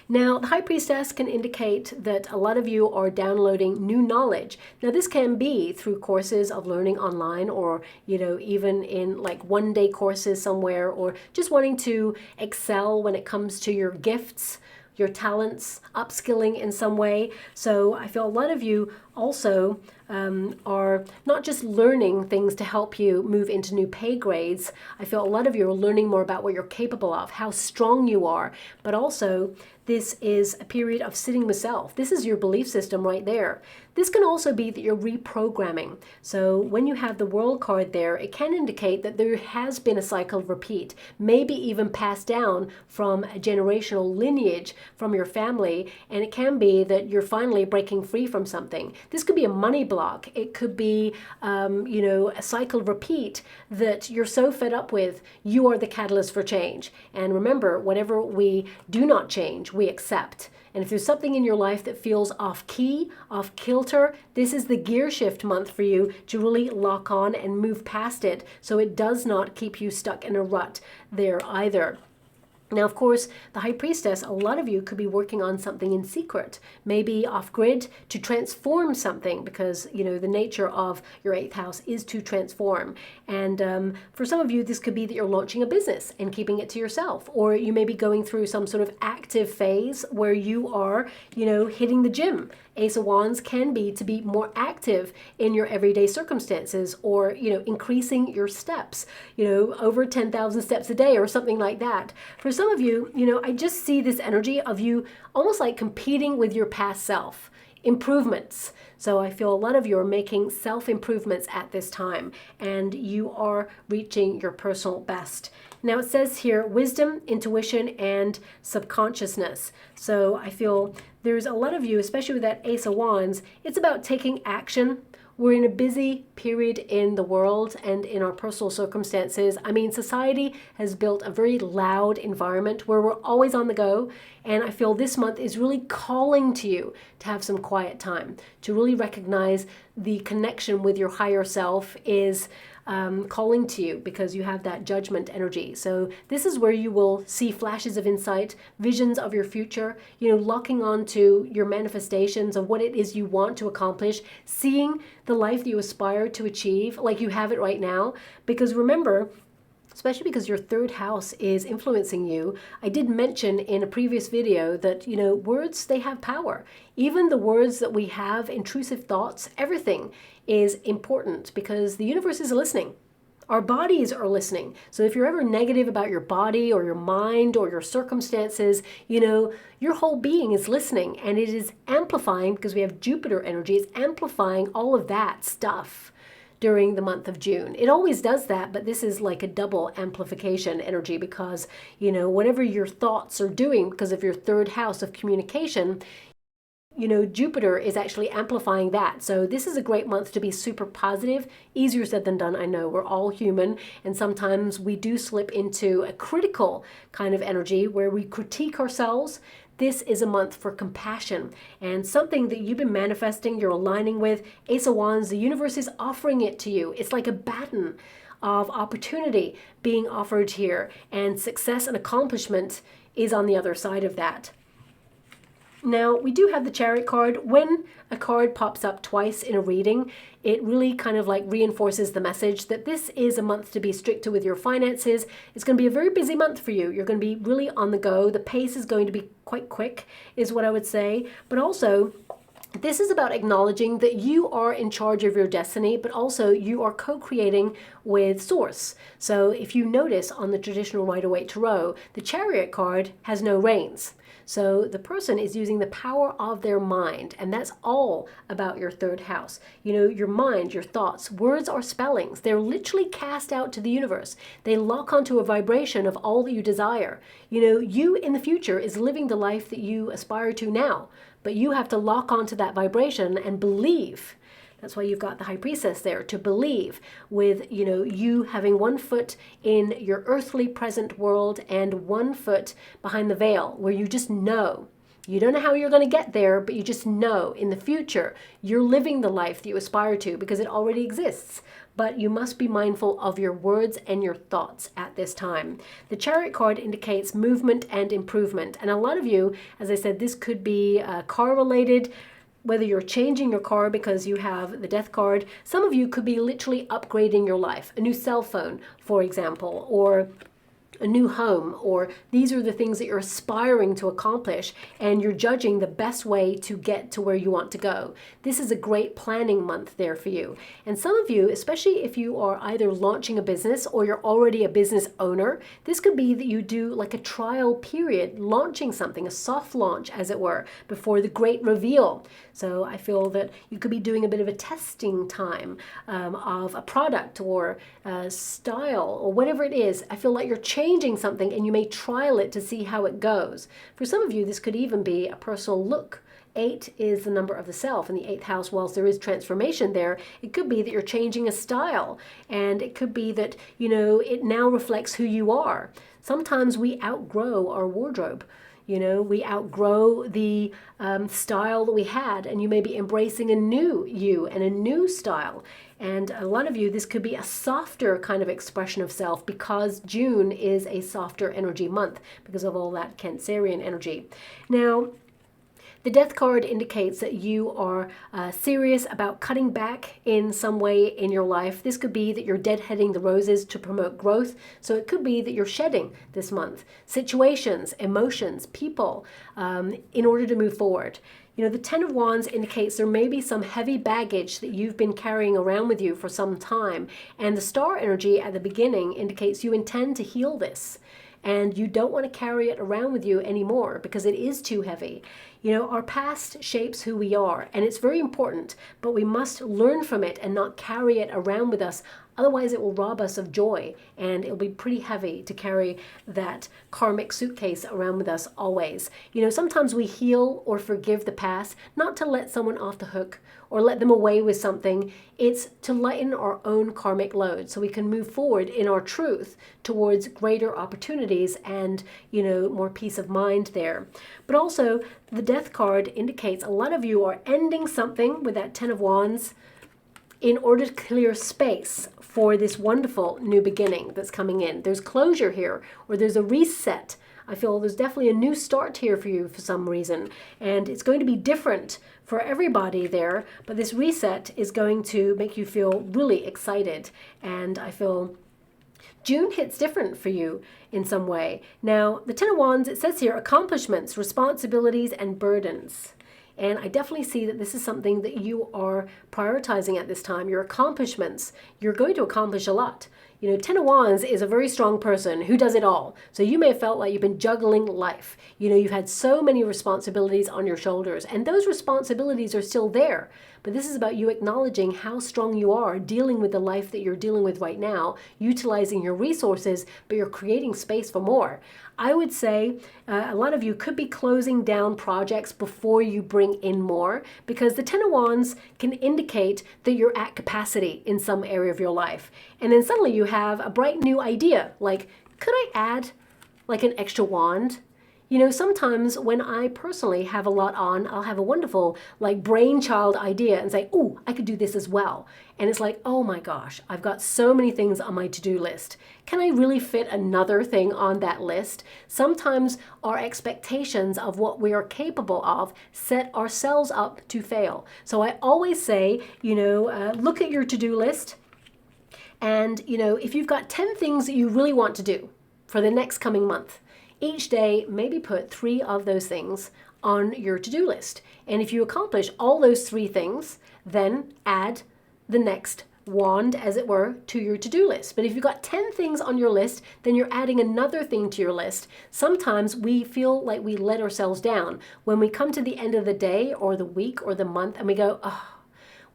Now, the High Priestess can indicate that a lot of you are downloading new knowledge. Now, this can be through courses of learning online, or, even in like one-day courses somewhere, or just wanting to excel when it comes to your gifts, your talents, upskilling in some way. So I feel a lot of you also are not just learning things to help you move into new pay grades. I feel a lot of you are learning more about what you're capable of, how strong you are, but also this is a period of sitting with self. This is your belief system right there. This can also be that you're reprogramming. So when you have the World card there, it can indicate that there has been a cycle of repeat, maybe even passed down from a generational lineage from your family, and it can be that you're finally breaking free from something. This could be a money block. It could be, a cycle of repeat that you're so fed up with. You are the catalyst for change. And remember, whenever we do not change, we accept. And if there's something in your life that feels off key, off kilter, this is the gear shift month for you to really lock on and move past it so it does not keep you stuck in a rut there either. Now, of course, the High Priestess, a lot of you could be working on something in secret, maybe off-grid, to transform something, because, the nature of your 8th house is to transform. And for some of you, this could be that you're launching a business and keeping it to yourself, or you may be going through some sort of active phase where you are, hitting the gym. Ace of Wands can be to be more active in your everyday circumstances, or, increasing your steps, over 10,000 steps a day or something like that. For some of you, I just see this energy of you almost like competing with your past self. Improvements. So I feel a lot of you are making self-improvements at this time, and you are reaching your personal best. Now it says here, wisdom, intuition, and subconsciousness. So I feel there's a lot of you, especially with that Ace of Wands, it's about taking action. We're in a busy period in the world and in our personal circumstances. I mean, society has built a very loud environment where we're always on the go. And I feel this month is really calling to you to have some quiet time, to really recognize the connection with your higher self is calling to you, because you have that judgment energy. So this is where you will see flashes of insight, visions of your future, locking on to your manifestations of what it is you want to accomplish, seeing the life that you aspire to achieve like you have it right now. Because remember, especially because your 3rd house is influencing you. I did mention in a previous video that, words, they have power. Even the words that we have, intrusive thoughts, everything is important because the universe is listening. Our bodies are listening. So if you're ever negative about your body or your mind or your circumstances, your whole being is listening, and it is amplifying, because we have Jupiter energy, it's amplifying all of that stuff during the month of June. It always does that, but this is like a double amplification energy, because, whatever your thoughts are doing, because of your 3rd house of communication, Jupiter is actually amplifying that. So this is a great month to be super positive. Easier said than done, I know. We're all human, and sometimes we do slip into a critical kind of energy where we critique ourselves. this is a month for compassion and something that you've been manifesting, you're aligning with. Ace of Wands, the universe is offering it to you. It's like a baton of opportunity being offered here, and success and accomplishment is on the other side of that. Now, we do have the Chariot card. When a card pops up twice in a reading, it really kind of like reinforces the message that this is a month to be stricter with your finances. It's going to be a very busy month for you. You're going to be really on the go. The pace is going to be quite quick, is what I would say. But also, this is about acknowledging that you are in charge of your destiny, but also you are co-creating with Source. So if you notice on the traditional Rider-Waite Tarot, the Chariot card has no reins. So the person is using the power of their mind, and that's all about your third house. You know, your mind, your thoughts, words are spellings. They're literally cast out to the universe. They lock onto a vibration of all that you desire. You know, you in the future is living the life that you aspire to now, but you have to lock onto that vibration and believe. That's why you've got the High Priestess there, to believe with, you know, you having one foot in your earthly present world and one foot behind the veil, where you just know. You don't know how you're going to get there, but you just know in the future you're living the life that you aspire to because it already exists. But you must be mindful of your words and your thoughts at this time. The Chariot card indicates movement and improvement. And a lot of you, as I said, this could be car related, whether you're changing your car because you have the Death card. Some of you could be literally upgrading your life, a new cell phone, for example, or a new home, or these are the things that you're aspiring to accomplish and you're judging the best way to get to where you want to go. This is a great planning month there for you. And some of you, especially if you are either launching a business or you're already a business owner, this could be that you do like a trial period, launching something, a soft launch as it were, before the great reveal. So I feel that you could be doing a bit of a testing time of a product or a style or whatever it is. I feel like you're changing something and you may trial it to see how it goes. For some of you, this could even be a personal look. 8 is the number of the self, and the 8th house, whilst there is transformation there, it could be that you're changing a style, and it could be that, you know, it now reflects who you are. Sometimes we outgrow our wardrobe. You know, we outgrow the style that we had, and you may be embracing a new you and a new style. And a lot of you, this could be a softer kind of expression of self because June is a softer energy month because of all that Cancerian energy. Now, the Death card indicates that you are serious about cutting back in some way in your life. This could be that you're deadheading the roses to promote growth. So it could be that you're shedding this month situations, emotions, people in order to move forward. You know, the Ten of Wands indicates there may be some heavy baggage that you've been carrying around with you for some time. And the Star energy at the beginning indicates you intend to heal this. And you don't want to carry it around with you anymore because it is too heavy. You know, our past shapes who we are, and it's very important, but we must learn from it and not carry it around with us. Otherwise, it will rob us of joy, and it'll be pretty heavy to carry that karmic suitcase around with us always. You know, sometimes we heal or forgive the past, not to let someone off the hook or let them away with something. It's to lighten our own karmic load so we can move forward in our truth towards greater opportunities and, you know, more peace of mind there. But also, the Death card indicates a lot of you are ending something with that Ten of Wands in order to clear space for this wonderful new beginning that's coming in. There's closure here, or there's a reset. I feel there's definitely a new start here for you for some reason, and it's going to be different for everybody there, but this reset is going to make you feel really excited, and I feel June hits different for you in some way. Now, the Ten of Wands, it says here, accomplishments, responsibilities, and burdens. And I definitely see that this is something that you are prioritizing at this time. Your accomplishments, you're going to accomplish a lot. You know, Ten of Wands is a very strong person who does it all. So you may have felt like you've been juggling life. You know, you've had so many responsibilities on your shoulders, and those responsibilities are still there. But this is about you acknowledging how strong you are dealing with the life that you're dealing with right now, utilizing your resources, but you're creating space for more. I would say a lot of you could be closing down projects before you bring in more, because the Ten of Wands can indicate that you're at capacity in some area of your life. And then suddenly you have a bright new idea, like, could I add like an extra wand? You know, sometimes when I personally have a lot on, I'll have a wonderful like brainchild idea and say, oh, I could do this as well. And it's like, oh my gosh, I've got so many things on my to-do list. Can I really fit another thing on that list? Sometimes our expectations of what we are capable of set ourselves up to fail. So I always say, you know, look at your to-do list. And, you know, if you've got 10 things that you really want to do for the next coming month, each day, maybe put 3 of those things on your to-do list. And if you accomplish all those 3 things, then add the next wand, as it were, to your to-do list. But if you've got 10 things on your list, then you're adding another thing to your list. Sometimes we feel like we let ourselves down when we come to the end of the day or the week or the month and we go, oh,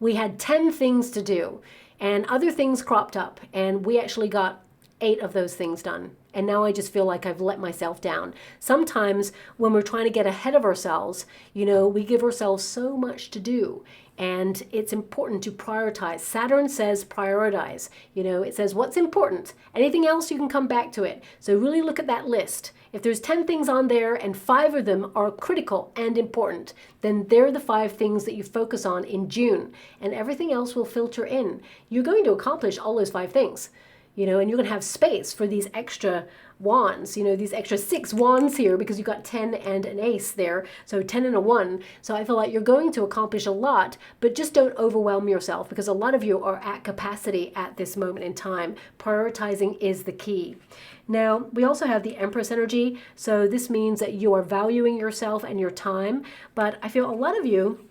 we had 10 things to do and other things cropped up and we actually got 8 of those things done. And now I just feel like I've let myself down. Sometimes when we're trying to get ahead of ourselves, you know, we give ourselves so much to do. And it's important to prioritize. Saturn says prioritize. You know, it says what's important. Anything else, you can come back to it. So really look at that list. If there's 10 things on there and 5 of them are critical and important, then they're the 5 things that you focus on in June. And everything else will filter in. You're going to accomplish all those 5 things. You know, and you're going to have space for these extra wands, you know, these extra 6 wands here because you've got 10 and an ace there. So 10 and a 1. So I feel like you're going to accomplish a lot, but just don't overwhelm yourself because a lot of you are at capacity at this moment in time. Prioritizing is the key. Now, we also have the Empress energy. So this means that you are valuing yourself and your time. But I feel a lot of you,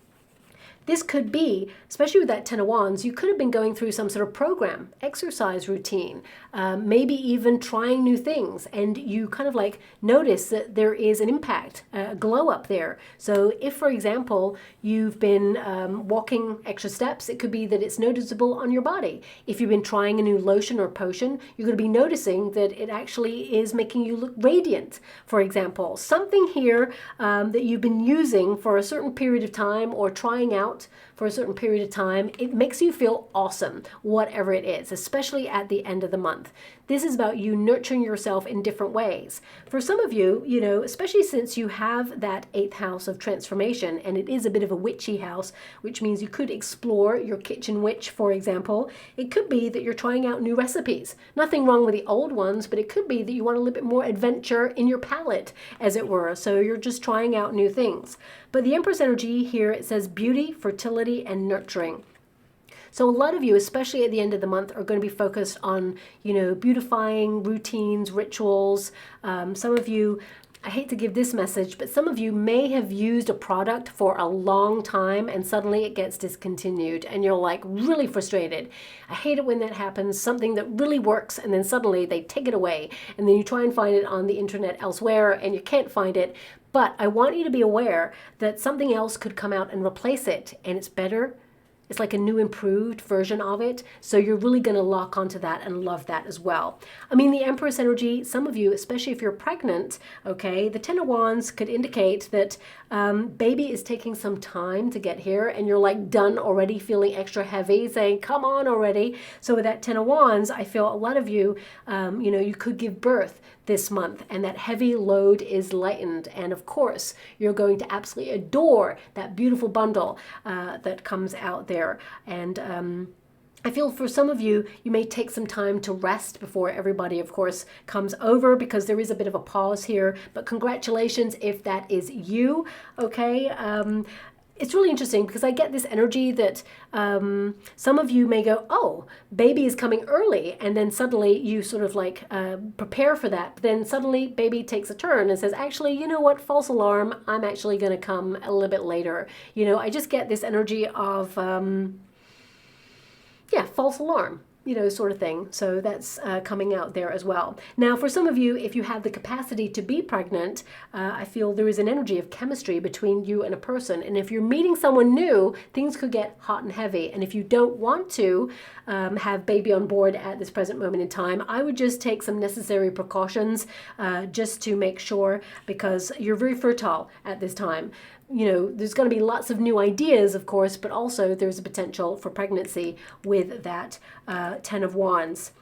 this could be, especially with that 10 of Wands, you could have been going through some sort of program, exercise routine, maybe even trying new things. And you kind of like notice that there is an impact, a glow up there. So if, for example, you've been walking extra steps, it could be that it's noticeable on your body. If you've been trying a new lotion or potion, you're going to be noticing that it actually is making you look radiant, for example. Something here that you've been using for a certain period of time or trying out for a certain period of time, it makes you feel awesome, whatever it is, especially at the end of the month. This is about you nurturing yourself in different ways. For some of you, you know, especially since you have that 8th house of transformation, and it is a bit of a witchy house, which means you could explore your kitchen witch, for example. It could be that you're trying out new recipes. Nothing wrong with the old ones, but it could be that you want a little bit more adventure in your palette, as it were. So you're just trying out new things. But the Empress energy here, it says beauty, fertility, and nurturing. So a lot of you, especially at the end of the month, are going to be focused on, you know, beautifying routines, rituals. Some of you, I hate to give this message, but some of you may have used a product for a long time and suddenly it gets discontinued and you're like really frustrated. I hate it when that happens, something that really works and then suddenly they take it away and then you try and find it on the internet elsewhere and you can't find it. But I want you to be aware that something else could come out and replace it and it's better. It's like a new improved version of it. So you're really going to lock onto that and love that as well. I mean, the Empress energy, some of you, especially if you're pregnant, okay, the 10 of Wands could indicate that baby is taking some time to get here and you're like done already, feeling extra heavy, saying, come on already. So with that 10 of Wands, I feel a lot of you, you know, you could give birth this month and that heavy load is lightened. And of course, you're going to absolutely adore that beautiful bundle that comes out there. And I feel for some of you, you may take some time to rest before everybody, of course, comes over because there is a bit of a pause here. But congratulations if that is you, okay? It's really interesting because I get this energy that some of you may go, oh, baby is coming early. And then suddenly you sort of like prepare for that. But then suddenly baby takes a turn and says, actually, you know what? False alarm. I'm actually going to come a little bit later. You know, I just get this energy of, yeah, false alarm, you know, sort of thing. So that's coming out there as well. Now, for some of you, if you have the capacity to be pregnant, I feel there is an energy of chemistry between you and a person. And if you're meeting someone new, things could get hot and heavy. And if you don't want to have baby on board at this present moment in time, I would just take some necessary precautions just to make sure, because you're very fertile at this time. You know, there's going to be lots of new ideas, of course, but also there's a potential for pregnancy with that 10 of Wands.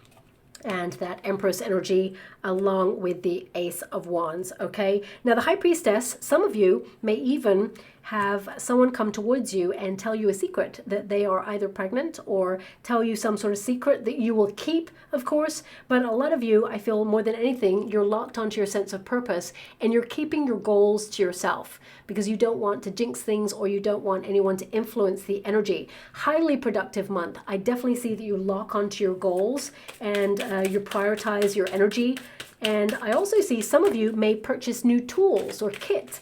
and that Empress energy along with the Ace of Wands, okay? Now the High Priestess, some of you may even have someone come towards you and tell you a secret that they are either pregnant or tell you some sort of secret that you will keep, of course. But a lot of you, I feel more than anything, you're locked onto your sense of purpose and you're keeping your goals to yourself because you don't want to jinx things or you don't want anyone to influence the energy. Highly productive month. I definitely see that you lock onto your goals and you prioritize your energy. And I also see some of you may purchase new tools or kit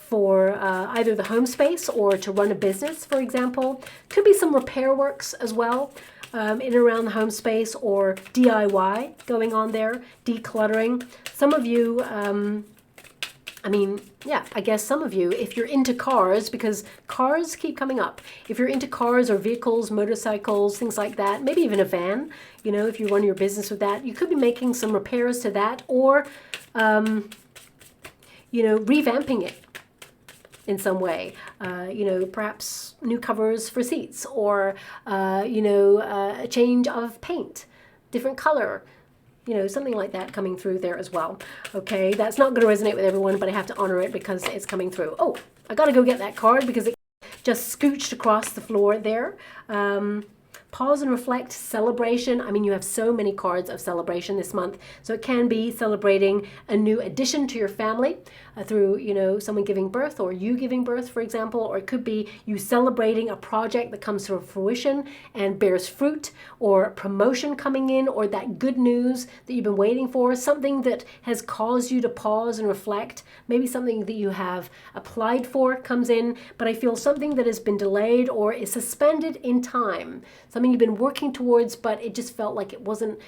for either the home space or to run a business, for example. Could be some repair works as well in and around the home space, or DIY going on there, decluttering. Some of you, I guess some of you, if you're into cars, because cars keep coming up. If you're into cars or vehicles, motorcycles, things like that, maybe even a van, you know, if you run your business with that, you could be making some repairs to that or, revamping it in some way, perhaps new covers for seats or, a change of paint, different color, something like that coming through there as well. Okay, that's not going to resonate with everyone, but I have to honor it because it's coming through. Oh, I got to go get that card because it just scooched across the floor there. Pause and reflect, celebration. I mean, you have so many cards of celebration this month. So it can be celebrating a new addition to your family through, someone giving birth or you giving birth, for example, or it could be you celebrating a project that comes to fruition and bears fruit, or promotion coming in, or that good news that you've been waiting for, something that has caused you to pause and reflect, maybe something that you have applied for comes in, but I feel something that has been delayed or is suspended in time, something you've been working towards, but it just felt like it wasn't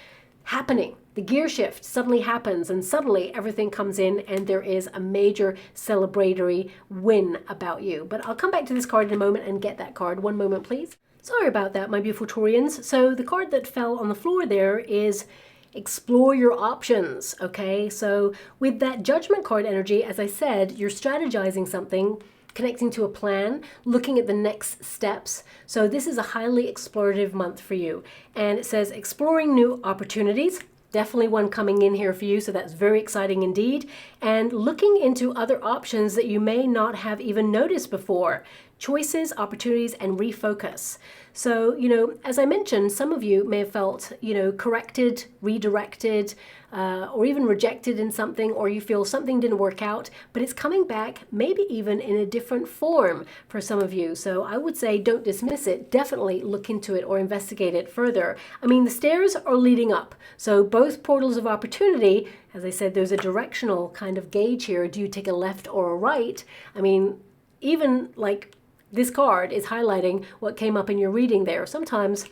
happening. The gear shift suddenly happens and suddenly everything comes in and there is a major celebratory win about you. But I'll come back to this card in a moment and get that card. One moment, please. Sorry about that, my beautiful Taurians. So the card that fell on the floor there is explore your options, okay? So with that Judgment card energy, as I said, you're strategizing something, connecting to a plan, looking at the next steps. So this is a highly explorative month for you. And it says exploring new opportunities. Definitely one coming in here for you, so that's very exciting indeed. And looking into other options that you may not have even noticed before. Choices, opportunities, and refocus. So, as I mentioned, some of you may have felt, corrected, redirected, or even rejected in something, or you feel something didn't work out, but it's coming back maybe even in a different form for some of you. So I would say don't dismiss it. Definitely look into it or investigate it further. I mean, the stairs are leading up. So both portals of opportunity, as I said, there's a directional kind of gauge here. Do you take a left or a right? I mean, even like this card is highlighting what came up in your reading there. Sometimes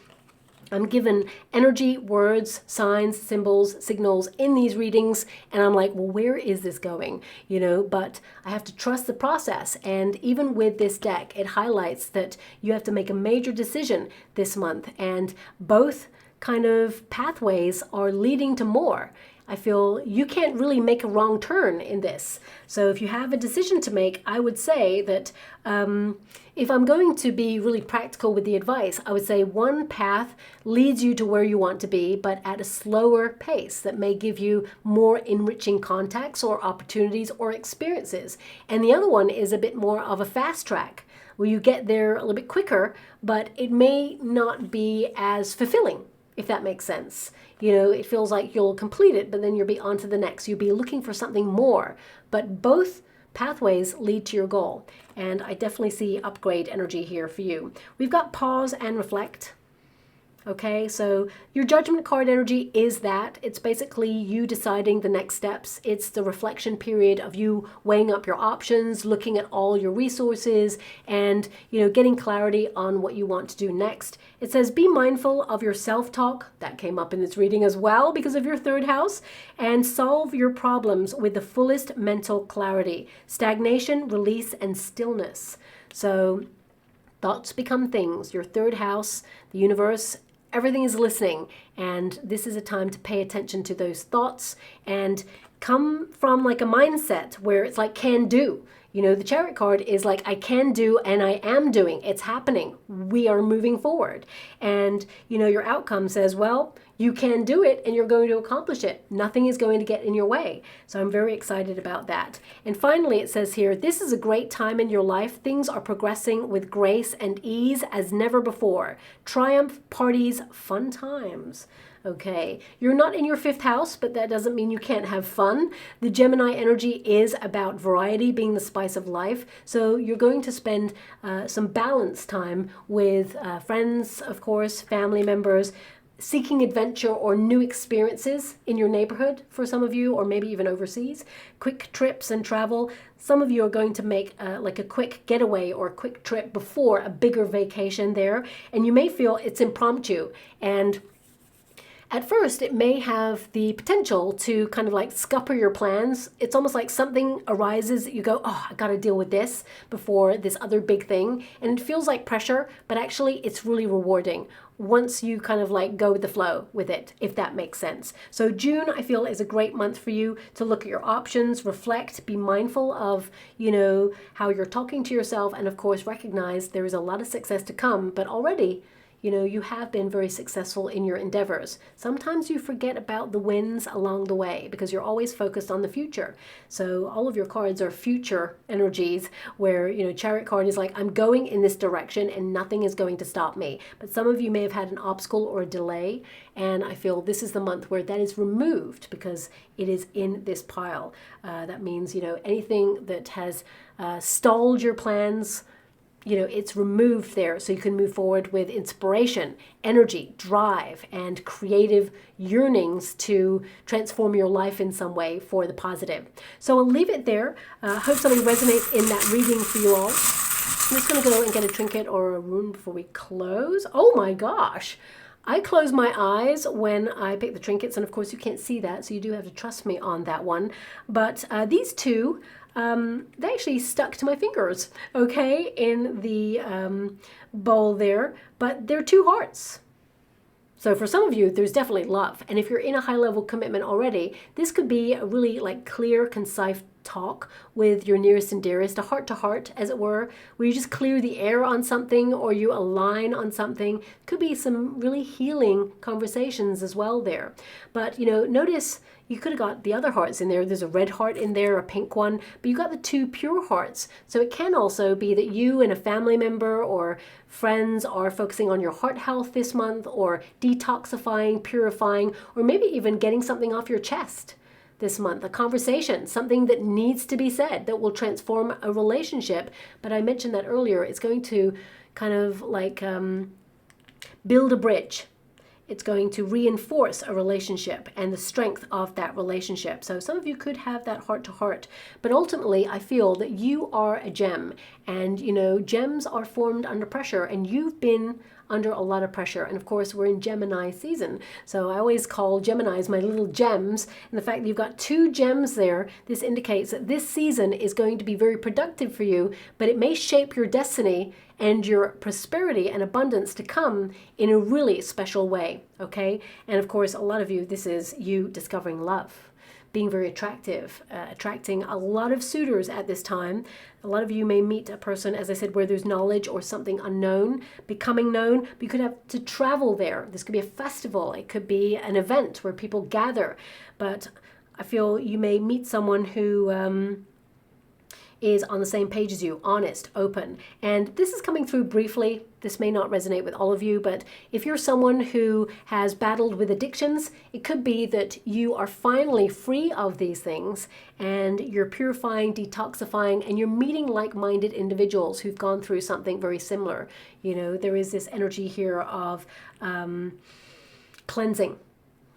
I'm given energy, words, signs, symbols, signals in these readings, and I'm like, well, where is this going? But I have to trust the process. And even with this deck, it highlights that you have to make a major decision this month, and both kind of pathways are leading to more. I feel you can't really make a wrong turn in this. So if you have a decision to make, I would say that if I'm going to be really practical with the advice, I would say one path leads you to where you want to be, but at a slower pace that may give you more enriching contacts or opportunities or experiences. And the other one is a bit more of a fast track, where you get there a little bit quicker, but it may not be as fulfilling, if that makes sense. It feels like you'll complete it, but then you'll be on to the next. You'll be looking for something more, but both pathways lead to your goal. And I definitely see upgrade energy here for you. We've got pause and reflect. Okay, so your Judgment card energy is that. It's basically you deciding the next steps. It's the reflection period of you weighing up your options, looking at all your resources, and getting clarity on what you want to do next. It says be mindful of your self-talk. That came up in this reading as well because of your third house. And solve your problems with the fullest mental clarity. Stagnation, release, and stillness. So thoughts become things. Your third house, the universe, everything is listening, and this is a time to pay attention to those thoughts and come from like a mindset where it's like can do. You know, the Chariot card is like, I can do and I am doing. It's happening. We are moving forward. And, you know, your outcome says, well, you can do it and you're going to accomplish it. Nothing is going to get in your way. So I'm very excited about that. And finally, it says here, this is a great time in your life. Things are progressing with grace and ease as never before. Triumph, parties, fun times. Okay, you're not in your 5th house, but that doesn't mean you can't have fun. The Gemini energy is about variety being the spice of life. So you're going to spend some balanced time with friends, of course, family members, seeking adventure or new experiences in your neighborhood for some of you, or maybe even overseas. Quick trips and travel. Some of you are going to make like a quick getaway or a quick trip before a bigger vacation there. And you may feel it's impromptu, and at first, it may have the potential to kind of like scupper your plans. It's almost like something arises that you go, oh, I got to deal with this before this other big thing. And it feels like pressure, but actually it's really rewarding once you kind of like go with the flow with it, if that makes sense. So June, I feel, is a great month for you to look at your options, reflect, be mindful of, you know, how you're talking to yourself, and of course recognize there is a lot of success to come, but already, you know, you have been very successful in your endeavors. Sometimes you forget about the wins along the way because you're always focused on the future. So all of your cards are future energies where, you know, Chariot card is like, I'm going in this direction and nothing is going to stop me. But some of you may have had an obstacle or a delay, and I feel this is the month where that is removed because it is in this pile. That means, you know, anything that has stalled your plans, you know, it's removed there so you can move forward with inspiration, energy, drive, and creative yearnings to transform your life in some way for the positive. So I'll leave it there. Hope something resonates in that reading for you all. I'm just going to go and get a trinket or a rune before we close. Oh my gosh. I close my eyes when I pick the trinkets, and of course you can't see that, so you do have to trust me on that one. But these two, they actually stuck to my fingers, okay, in the bowl there, but they're 2 hearts. So for some of you, there's definitely love. And if you're in a high-level commitment already, this could be a really like clear, concise talk with your nearest and dearest, a heart-to-heart, as it were, where you just clear the air on something or you align on something. Could be some really healing conversations as well there. But, you know, notice you could have got the other hearts in there. There's a red heart in there, a pink one, but you got the 2 pure hearts. So it can also be that you and a family member or friends are focusing on your heart health this month, or detoxifying, purifying, or maybe even getting something off your chest this month, a conversation, something that needs to be said that will transform a relationship. But I mentioned that earlier, it's going to kind of like build a bridge. It's going to reinforce a relationship and the strength of that relationship. So some of you could have that heart-to-heart, but ultimately I feel that you are a gem, and you know, gems are formed under pressure, and you've been under a lot of pressure. And of course, we're in Gemini season. So I always call Geminis my little gems. And the fact that you've got 2 gems there, this indicates that this season is going to be very productive for you, but it may shape your destiny and your prosperity and abundance to come in a really special way, okay? And of course, a lot of you, this is you discovering love, being very attractive, attracting a lot of suitors at this time. A lot of you may meet a person, as I said, where there's knowledge or something unknown, becoming known, but you could have to travel there. This could be a festival. It could be an event where people gather. But I feel you may meet someone who is on the same page as you, honest, open. And this is coming through briefly. This may not resonate with all of you, but if you're someone who has battled with addictions, it could be that you are finally free of these things and you're purifying, detoxifying, and you're meeting like-minded individuals who've gone through something very similar. You know, there is this energy here of cleansing,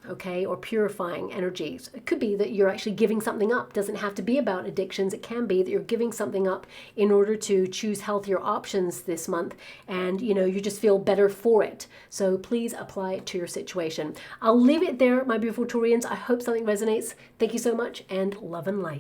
okay, or purifying energies. It could be that you're actually giving something up. It doesn't have to be about addictions. It can be that you're giving something up in order to choose healthier options this month, and you know, you just feel better for it. So please apply it to your situation. I'll leave it there, my beautiful Taurians. I hope something resonates. Thank you so much, and love and light.